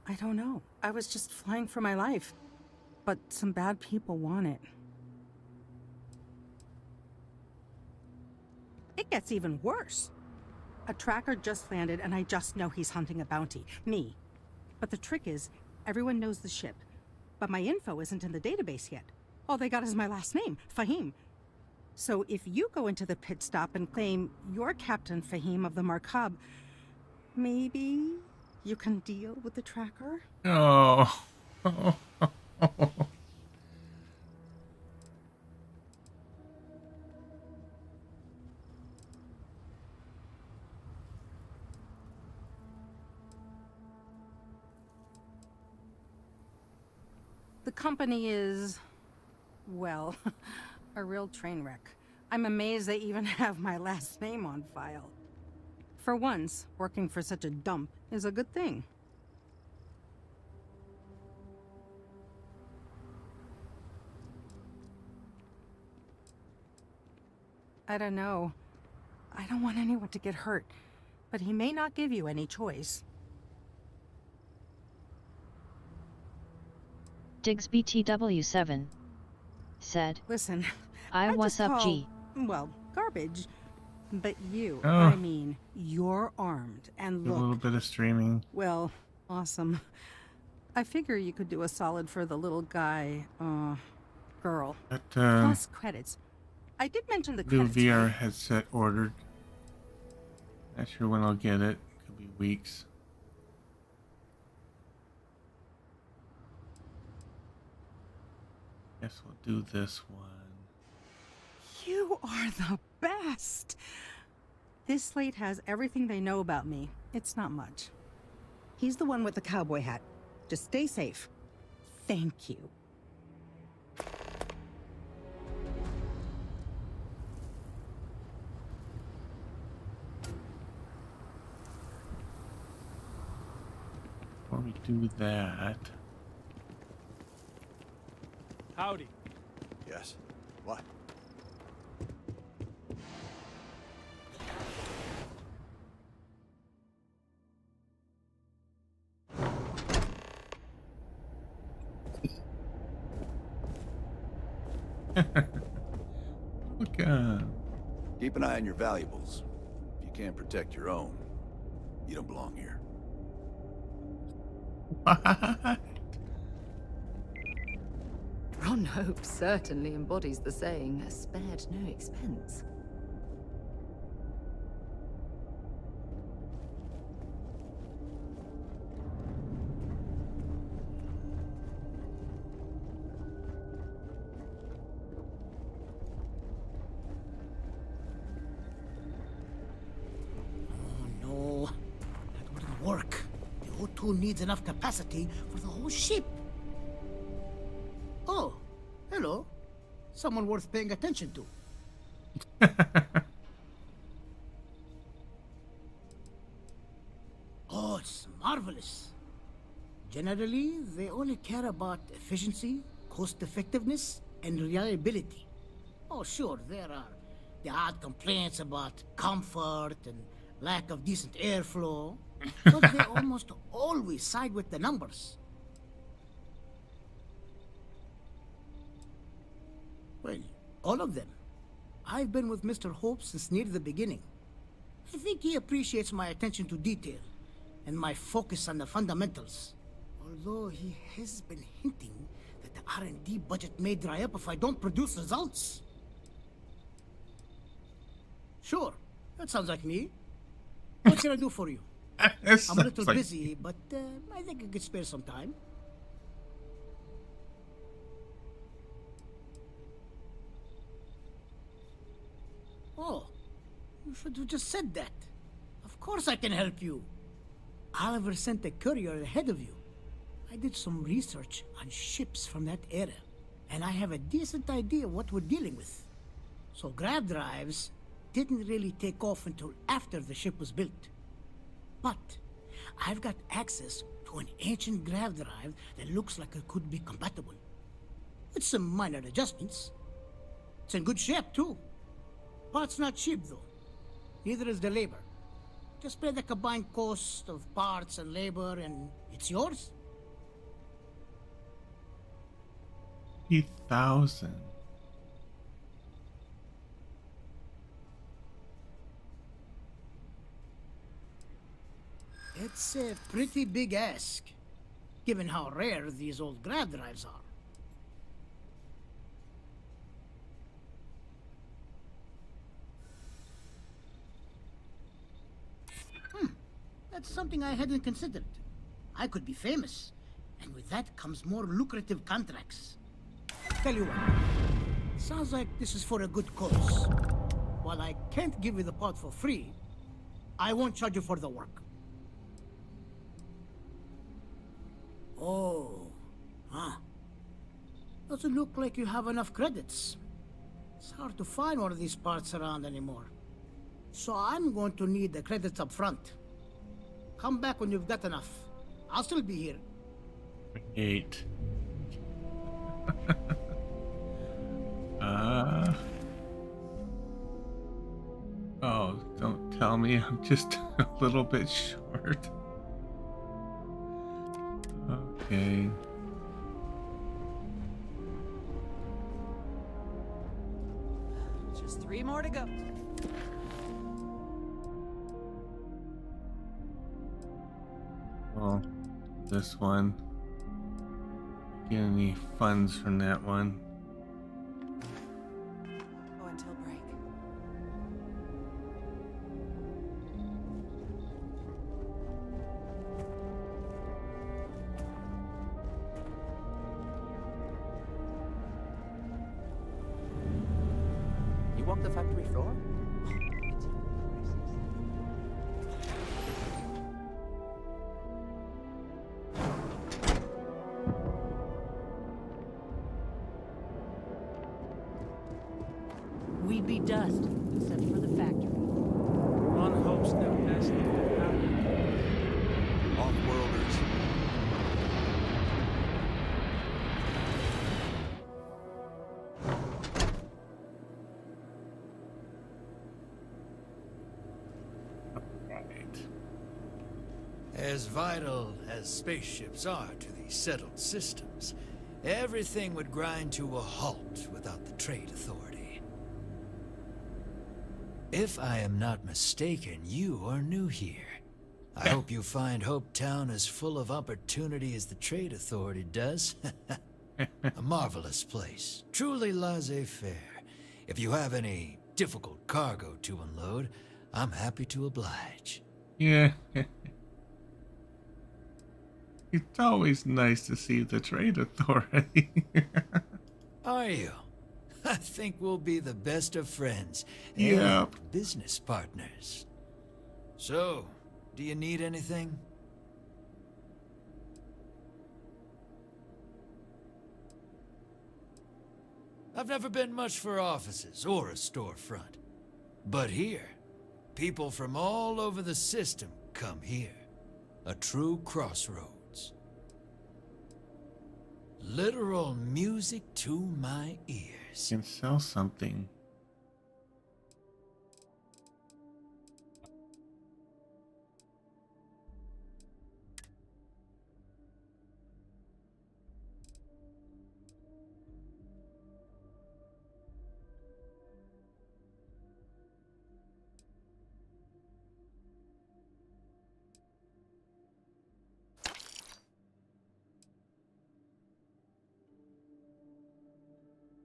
I don't know. I was just flying for my life. But some bad people want it. It gets even worse. A tracker just landed and I just know he's hunting a bounty. Me. But the trick is, everyone knows the ship. But my info isn't in the database yet. All they got is my last name, Fahim. So if you go into the pit stop and claim you're Captain Fahim of the Markab, maybe you can deal with the tracker? Oh. The company is, well, a real train wreck. I'm amazed they even have my last name on file. For once, working for such a dump is a good thing. I don't know. I don't want anyone to get hurt, but he may not give you any choice. Diggs BTW7 said, Listen, I was just up call, G. well, garbage. But you, Oh. I mean, you're armed and A look. little bit of streaming. Well, awesome. I figure you could do a solid for the little guy, girl. But, Plus credits. I did mention the new credits, VR right? headset ordered. Not sure when I'll get it. Could be weeks. Guess we'll do this one. You are the best! This slate has everything they know about me. It's not much. He's the one with the cowboy hat. Just stay safe. Thank you. Before we do that... Howdy. Yes. What? Look, Keep an eye on your valuables. If you can't protect your own, you don't belong here. What? Ron Hope certainly embodies the saying, spared no expense. who needs enough capacity for the whole ship. Oh, hello. Someone worth paying attention to. Oh, it's marvelous. Generally, they only care about efficiency, cost-effectiveness, and reliability. Oh, sure, there are the odd complaints about comfort and lack of decent airflow, but they almost always side with the numbers. Well, all of them. I've been with Mr. Hope since near the beginning. I think he appreciates my attention to detail and my focus on the fundamentals. Although he has been hinting that the R&D budget may dry up if I don't produce results. Sure, that sounds like me. What can I do for you? I'm a little busy, but I think I could spare some time. Oh, you should have just said that. Of course I can help you. Oliver sent a courier ahead of you. I did some research on ships from that era, and I have a decent idea what we're dealing with. So grav drives didn't really take off until after the ship was built. But I've got access to an ancient grav drive that looks like it could be compatible. With some minor adjustments. It's in good shape, too. Parts not cheap, though. Neither is the labor. Just pay the combined cost of parts and labor, and it's yours. 50,000. It's a pretty big ask, given how rare these old grav drives are. That's something I hadn't considered. I could be famous, and with that comes more lucrative contracts. Tell you what, sounds like this is for a good cause. While I can't give you the part for free, I won't charge you for the work. Oh, huh. Doesn't look like you have enough credits. It's hard to find one of these parts around anymore. So I'm going to need the credits up front. Come back when you've got enough. I'll still be here. 8. Oh, don't tell me I'm just a little bit short. Okay. Just 3 more to go. Well, this one. Get any funds from that one? Oh, until break. You walk the factory floor? We'd be dust, except for the factory. One hopes the best. Off-worlders. As vital as spaceships are to these settled systems, everything would grind to a halt without the Trade Authority. If I am not mistaken, you are new here. I hope you find Hope Town as full of opportunity as the Trade Authority does. A marvelous place, truly laissez-faire. If you have any difficult cargo to unload, I'm happy to oblige. Yeah. It's always nice to see the Trade Authority. Are you? I think we'll be the best of friends. Yep. And business partners. So, do you need anything? I've never been much for offices or a storefront. But here, people from all over the system come here. A true crossroads. Literal music to my ears. You can sell something.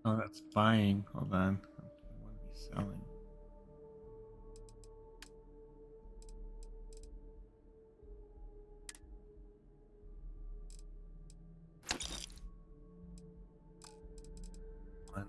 Oh, that's buying. Hold on. I want to be selling. One.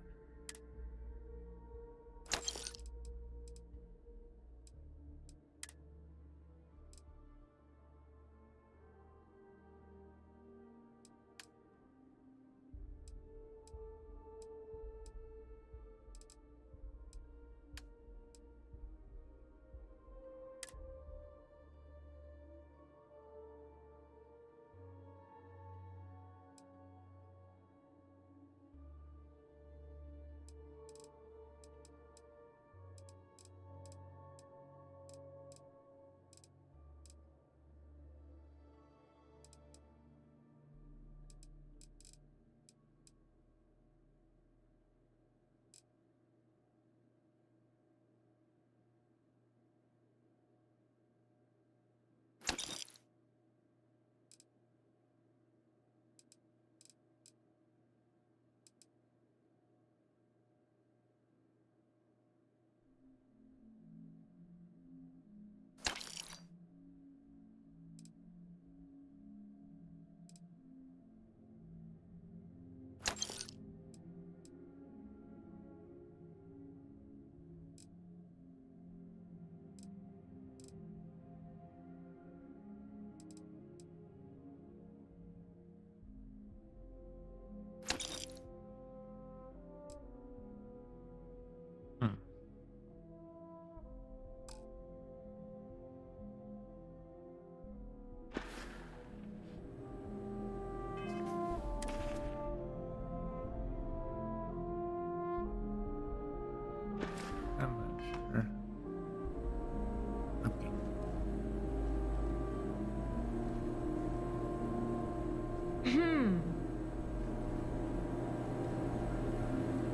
I'm not sure. Okay.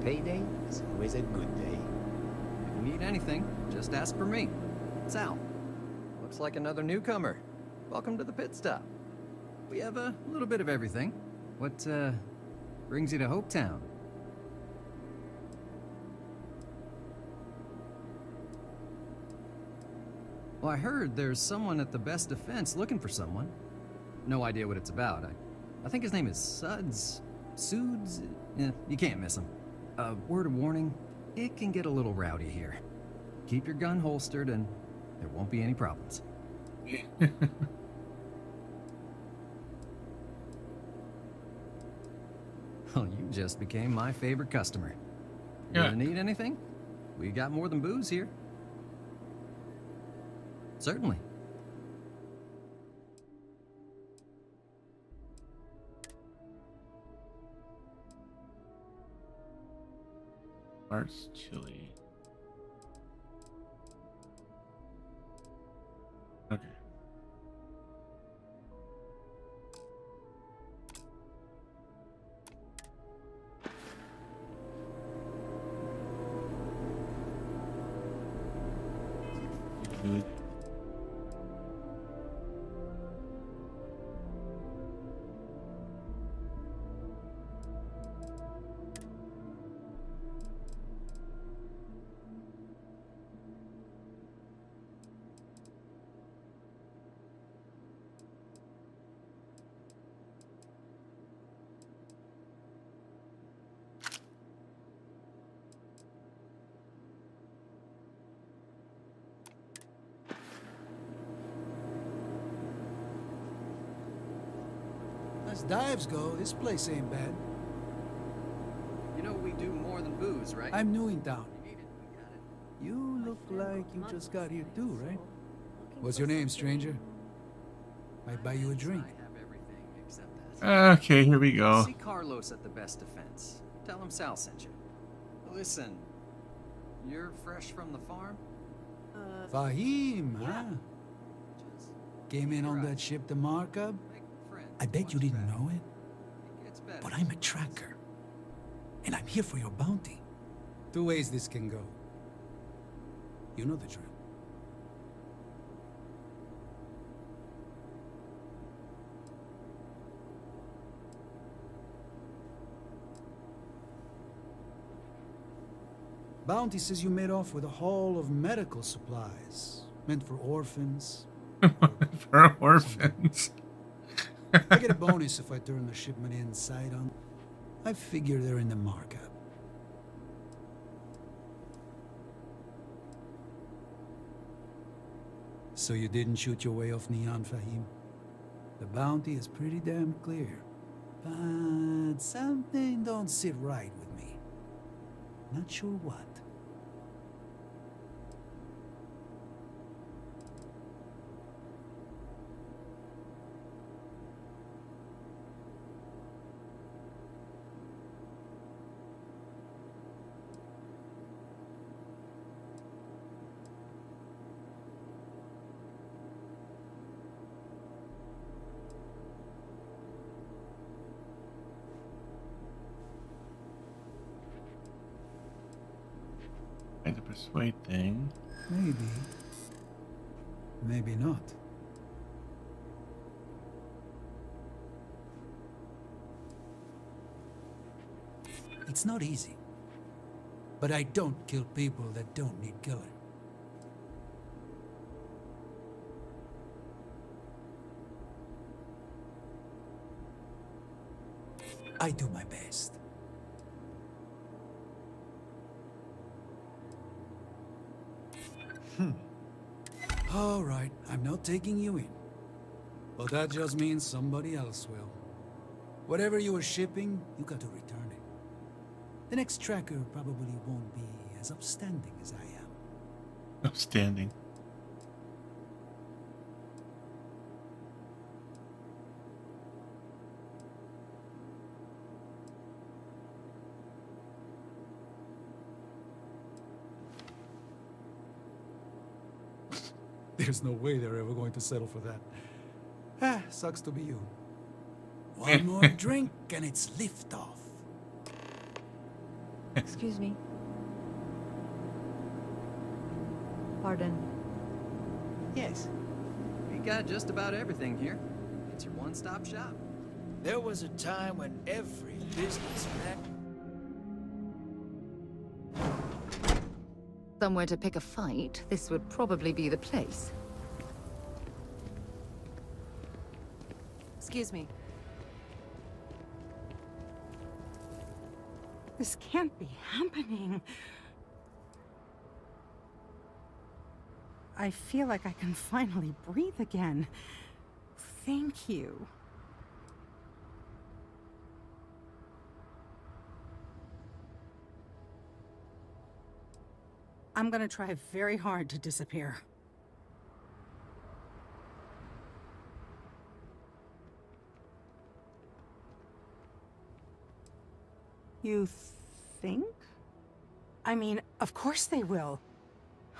Payday is always a good day. If you need anything, just ask for me. Sal. Looks like another newcomer. Welcome to the pit stop. We have a little bit of everything. What, brings you to Hopetown? Well, I heard there's someone at the Best Defense looking for someone. No idea what it's about. I think his name is Suds. Suds? Yeah, you can't miss him. Word of warning, it can get a little rowdy here. Keep your gun holstered and there won't be any problems. Well, you just became my favorite customer. You Yeah. need anything? We got more than booze here. Certainly. Arts chili. Okay. Good. As dives go, this place ain't bad. You know, we do more than booze, right? I'm new in town. You look like you just got here too, right? What's your name, stranger? Might buy you a drink. Okay, here we go. See Carlos at the Best Defense. Tell him Sal sent you. Listen, you're fresh from the farm? Fahim, huh? Came in on that ship to Markup? I bet you didn't know it. But I'm a tracker. And I'm here for your bounty. Two ways this can go. You know the drill. Bounty says you made off with a haul of medical supplies. Meant for orphans. For orphans. I get a bonus if I turn the shipment inside on. I figure they're in the markup. So you didn't shoot your way off Neon, Fahim? The bounty is pretty damn clear. But something don't sit right with me. Not sure what. The persuade thing. Maybe. Maybe not. It's not easy. But I don't kill people that don't need killing. I do my best. All right, I'm not taking you in. But that just means somebody else will. Whatever you were shipping, you got to return it. The next tracker probably won't be as upstanding as I am. Upstanding. There's no way they're ever going to settle for that. Ah, sucks to be you. One more drink and it's liftoff. Excuse me. Pardon. Yes. We got just about everything here. It's your one-stop shop. There was a time when every businessman... Somewhere to pick a fight, this would probably be the place. Excuse me. This can't be happening. I feel like I can finally breathe again. Thank you. I'm gonna try very hard to disappear. You think? I mean, of course they will.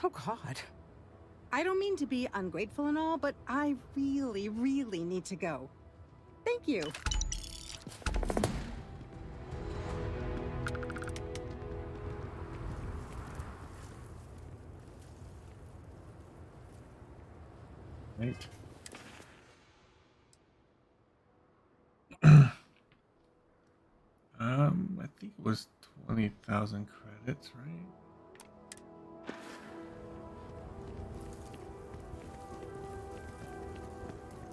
Oh, God. I don't mean to be ungrateful and all, but I really, really need to go. Thank you. Right. I think it was 20,000 credits, right?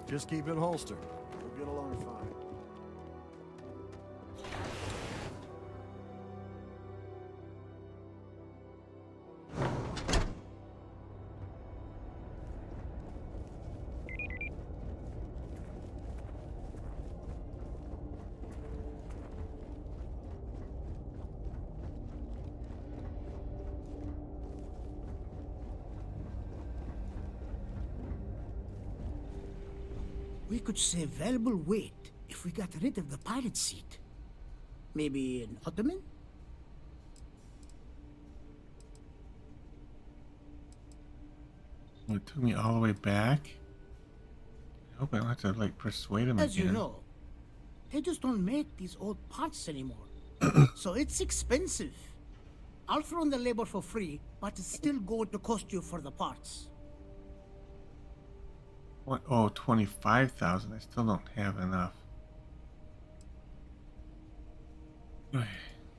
Just keep it holstered. We'll get along fine. we could save valuable weight if we got rid of the pilot seat. Maybe an ottoman? It took me all the way back. I hope I don't have to like persuade him As again. you know, they just don't make these old parts anymore. So it's expensive. I'll throw in the labor for free, but it's still going to cost you for the parts. What? Oh, 25,000. I still don't have enough.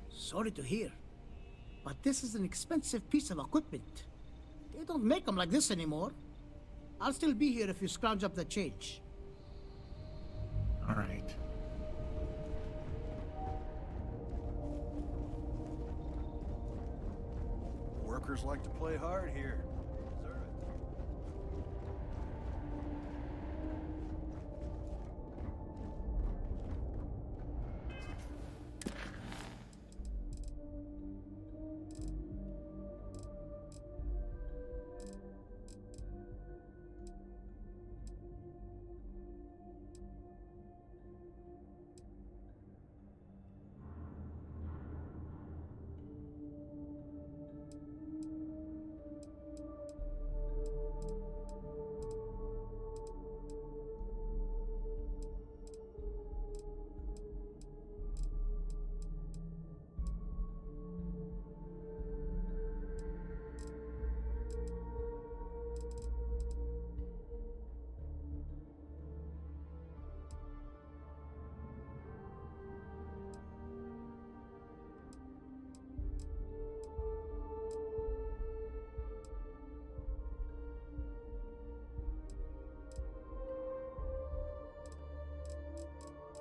Sorry to hear, but this is an expensive piece of equipment. They don't make them like this anymore. I'll still be here if you scrounge up the change. All right. Workers like to play hard here. Deserve it.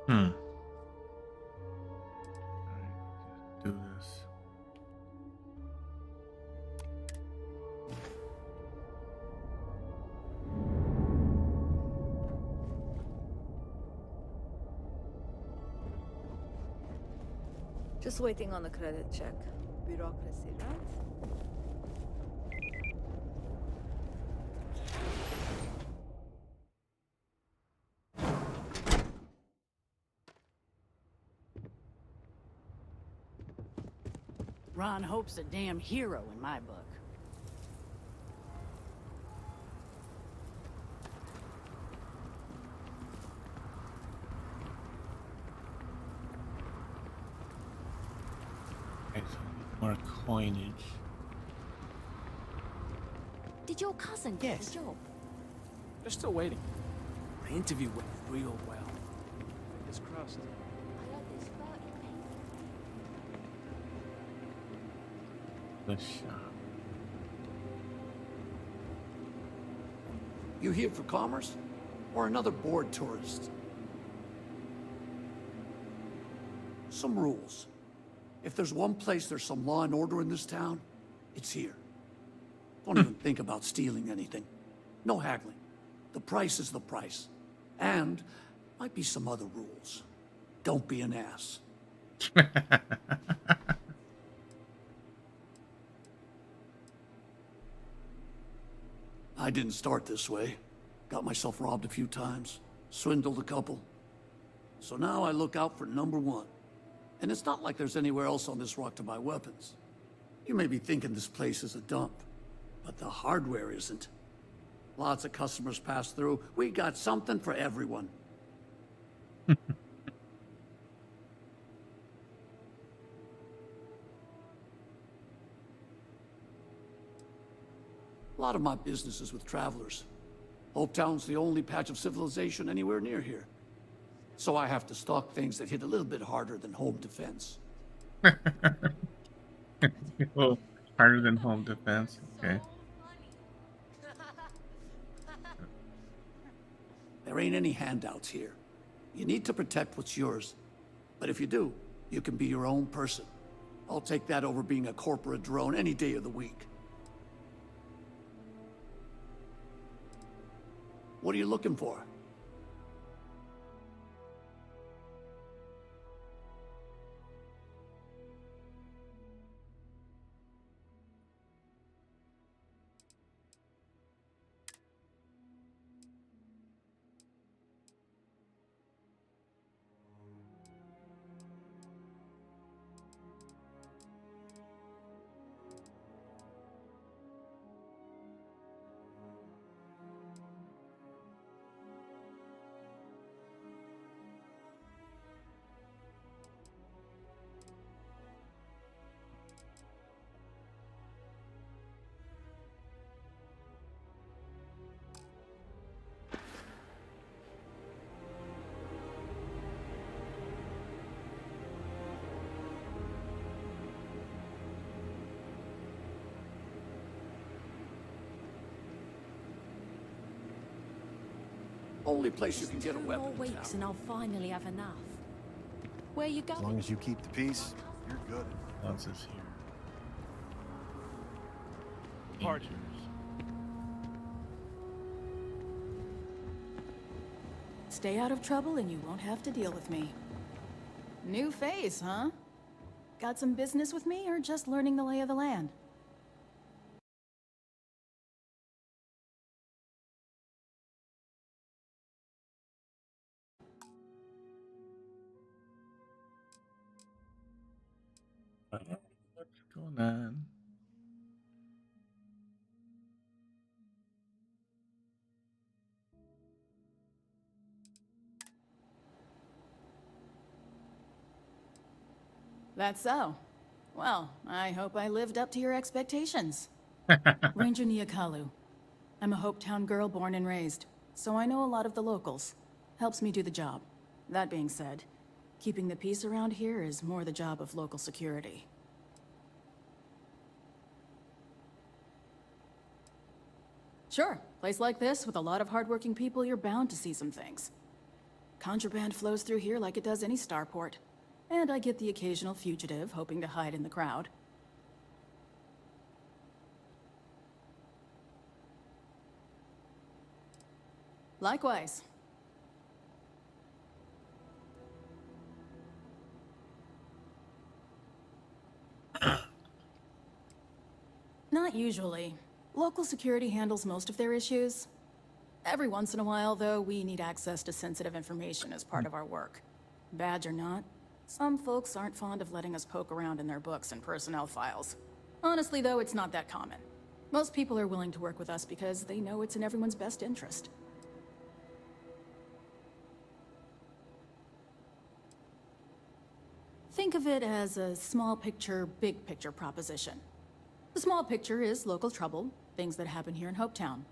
Hmm. Alright, just do this. Just waiting on the credit check. Bureaucracy, right? Ron Hope's a damn hero in my book. Okay, so more coinage. Did your cousin get the job? They're still waiting. The interview went real well. Fingers crossed. The shop. You here for commerce? Or another bored tourist? Some rules. If there's one place there's some law and order in this town, it's here. Don't even think about stealing anything. No haggling. The price is the price. And might be some other rules. Don't be an ass. I didn't start this way. Got myself robbed a few times, swindled a couple. So now I look out for number one. And it's not like there's anywhere else on this rock to buy weapons. You may be thinking this place is a dump, but the hardware isn't. Lots of customers pass through. We got something for everyone. A lot of my business is with travelers. Hopetown's the only patch of civilization anywhere near here. So I have to stock things that hit a little bit harder than home defense. Well, harder than home defense. Okay. There ain't any handouts here. You need to protect what's yours. But if you do, you can be your own person. I'll take that over being a corporate drone any day of the week. What are you looking for? only place you can get a More weapon in weeks town. and I'll finally have enough. Where you As going? long as you keep the peace, you're good. Once it's here. Pardon. Stay out of trouble and you won't have to deal with me. New face, huh? Got some business with me or just learning the lay of the land? What's going on? That's so. Well, I hope I lived up to your expectations. Ranger Niakalu. I'm a Hopetown girl born and raised, so I know a lot of the locals. Helps me do the job. That being said, keeping the peace around here is more the job of local security. Sure, place like this with a lot of hardworking people, you're bound to see some things. Contraband flows through here like it does any starport. And I get the occasional fugitive hoping to hide in the crowd. Likewise. Not usually. Local security handles most of their issues. Every once in a while, though, we need access to sensitive information as part of our work. Badge or not, some folks aren't fond of letting us poke around in their books and personnel files. Honestly, though, it's not that common. Most people are willing to work with us because they know it's in everyone's best interest. Think of it as a small picture, big picture proposition. The small picture is local trouble, things that happen here in Hopetown.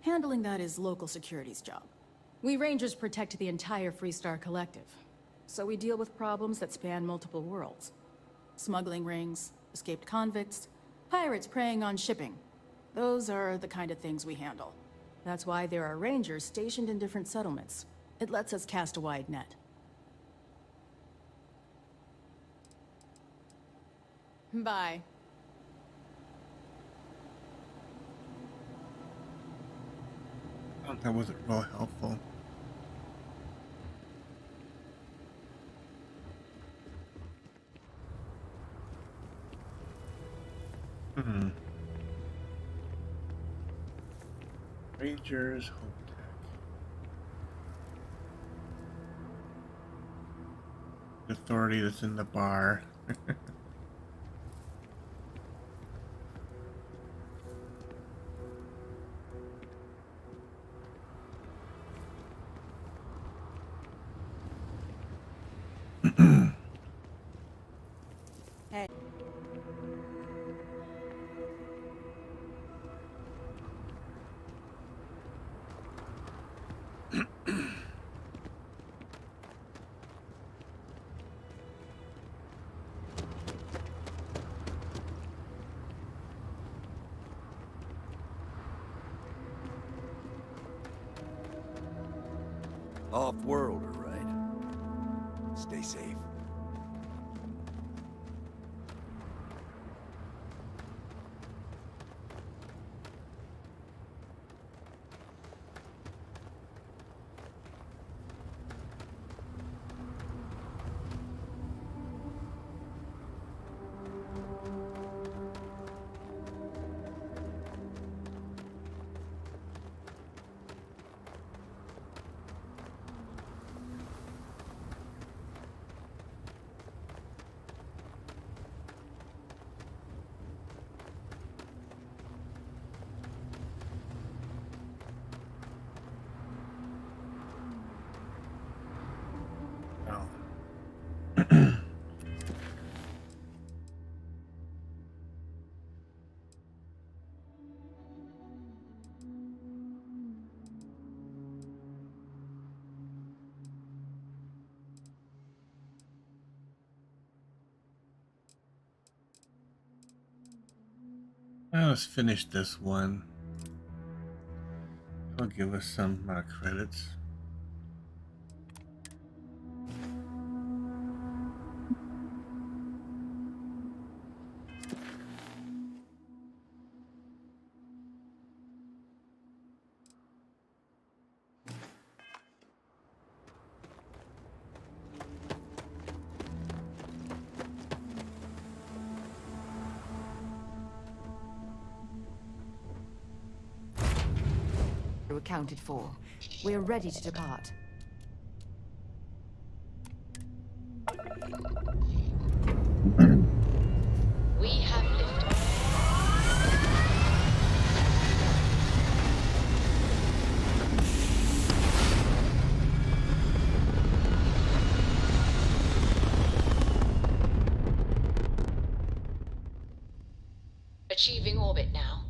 Handling that is local security's job. We Rangers protect the entire Freestar Collective, so we deal with problems that span multiple worlds. Smuggling rings, escaped convicts, pirates preying on shipping. Those are the kind of things we handle. That's why there are Rangers stationed in different settlements. It lets us cast a wide net. Bye. That wasn't real helpful. Rangers, Hope Tech. The authority that's in the bar. Hey. Off-worlder, right? Stay safe. Now let's finish this one. It'll give us some credits. accounted for. We're ready to depart. We have liftoff. Achieving orbit now.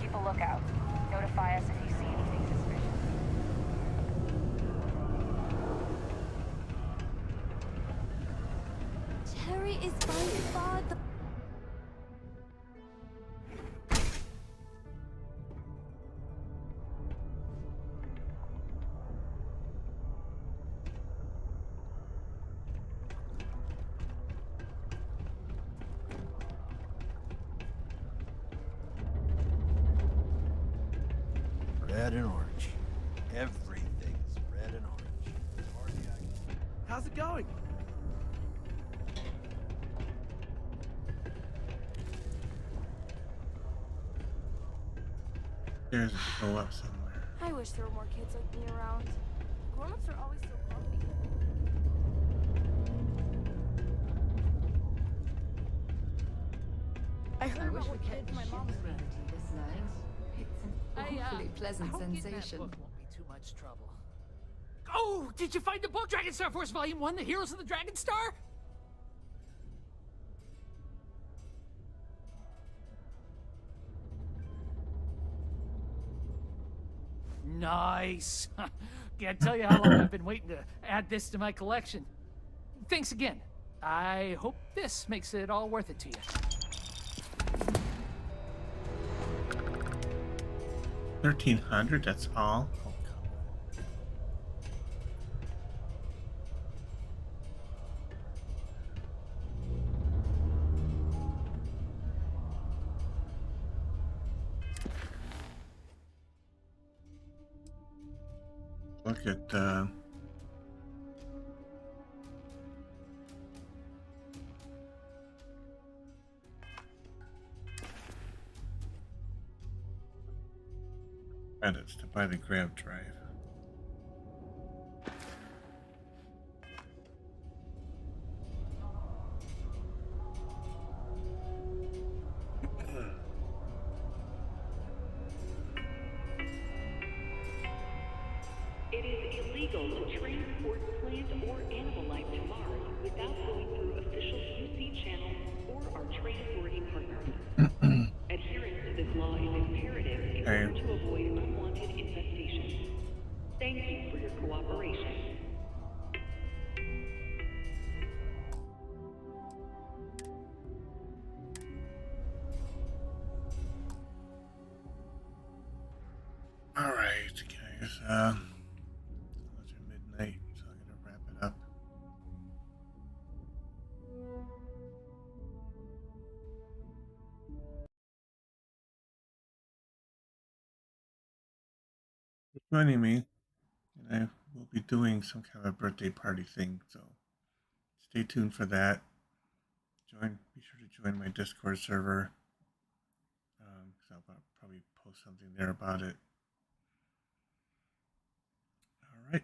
Keep a lookout. Notify us if you see anything suspicious. Terry is by far the... Red and orange. Everything's red and orange. How's it going? There's a go up somewhere. I wish there were more kids like me around. Grown-ups are always so grumpy. I heard about what you did to my mom. This night. It's an awfully pleasant I hope getting that sensation. book won't be too much trouble. Oh, did you find the book, Dragon Star Force Volume 1, The Heroes of the Dragon Star? Nice. Can't tell you how long I've been waiting to add this to my collection. Thanks again. I hope this makes it all worth it to you. $1,300, that's all. Oh, look at credits to buy the grab drive. It is illegal to transport plant or animal life to Mars without going through official UC channels or our trade authority partners. Adherence to this law is imperative in order to avoid unwanted infestation. Thank you for your cooperation. All right, guys. joining me, and I will be doing some kind of birthday party thing. So stay tuned for that. Be sure to join my Discord server. Because I'll probably post something there about it. All right.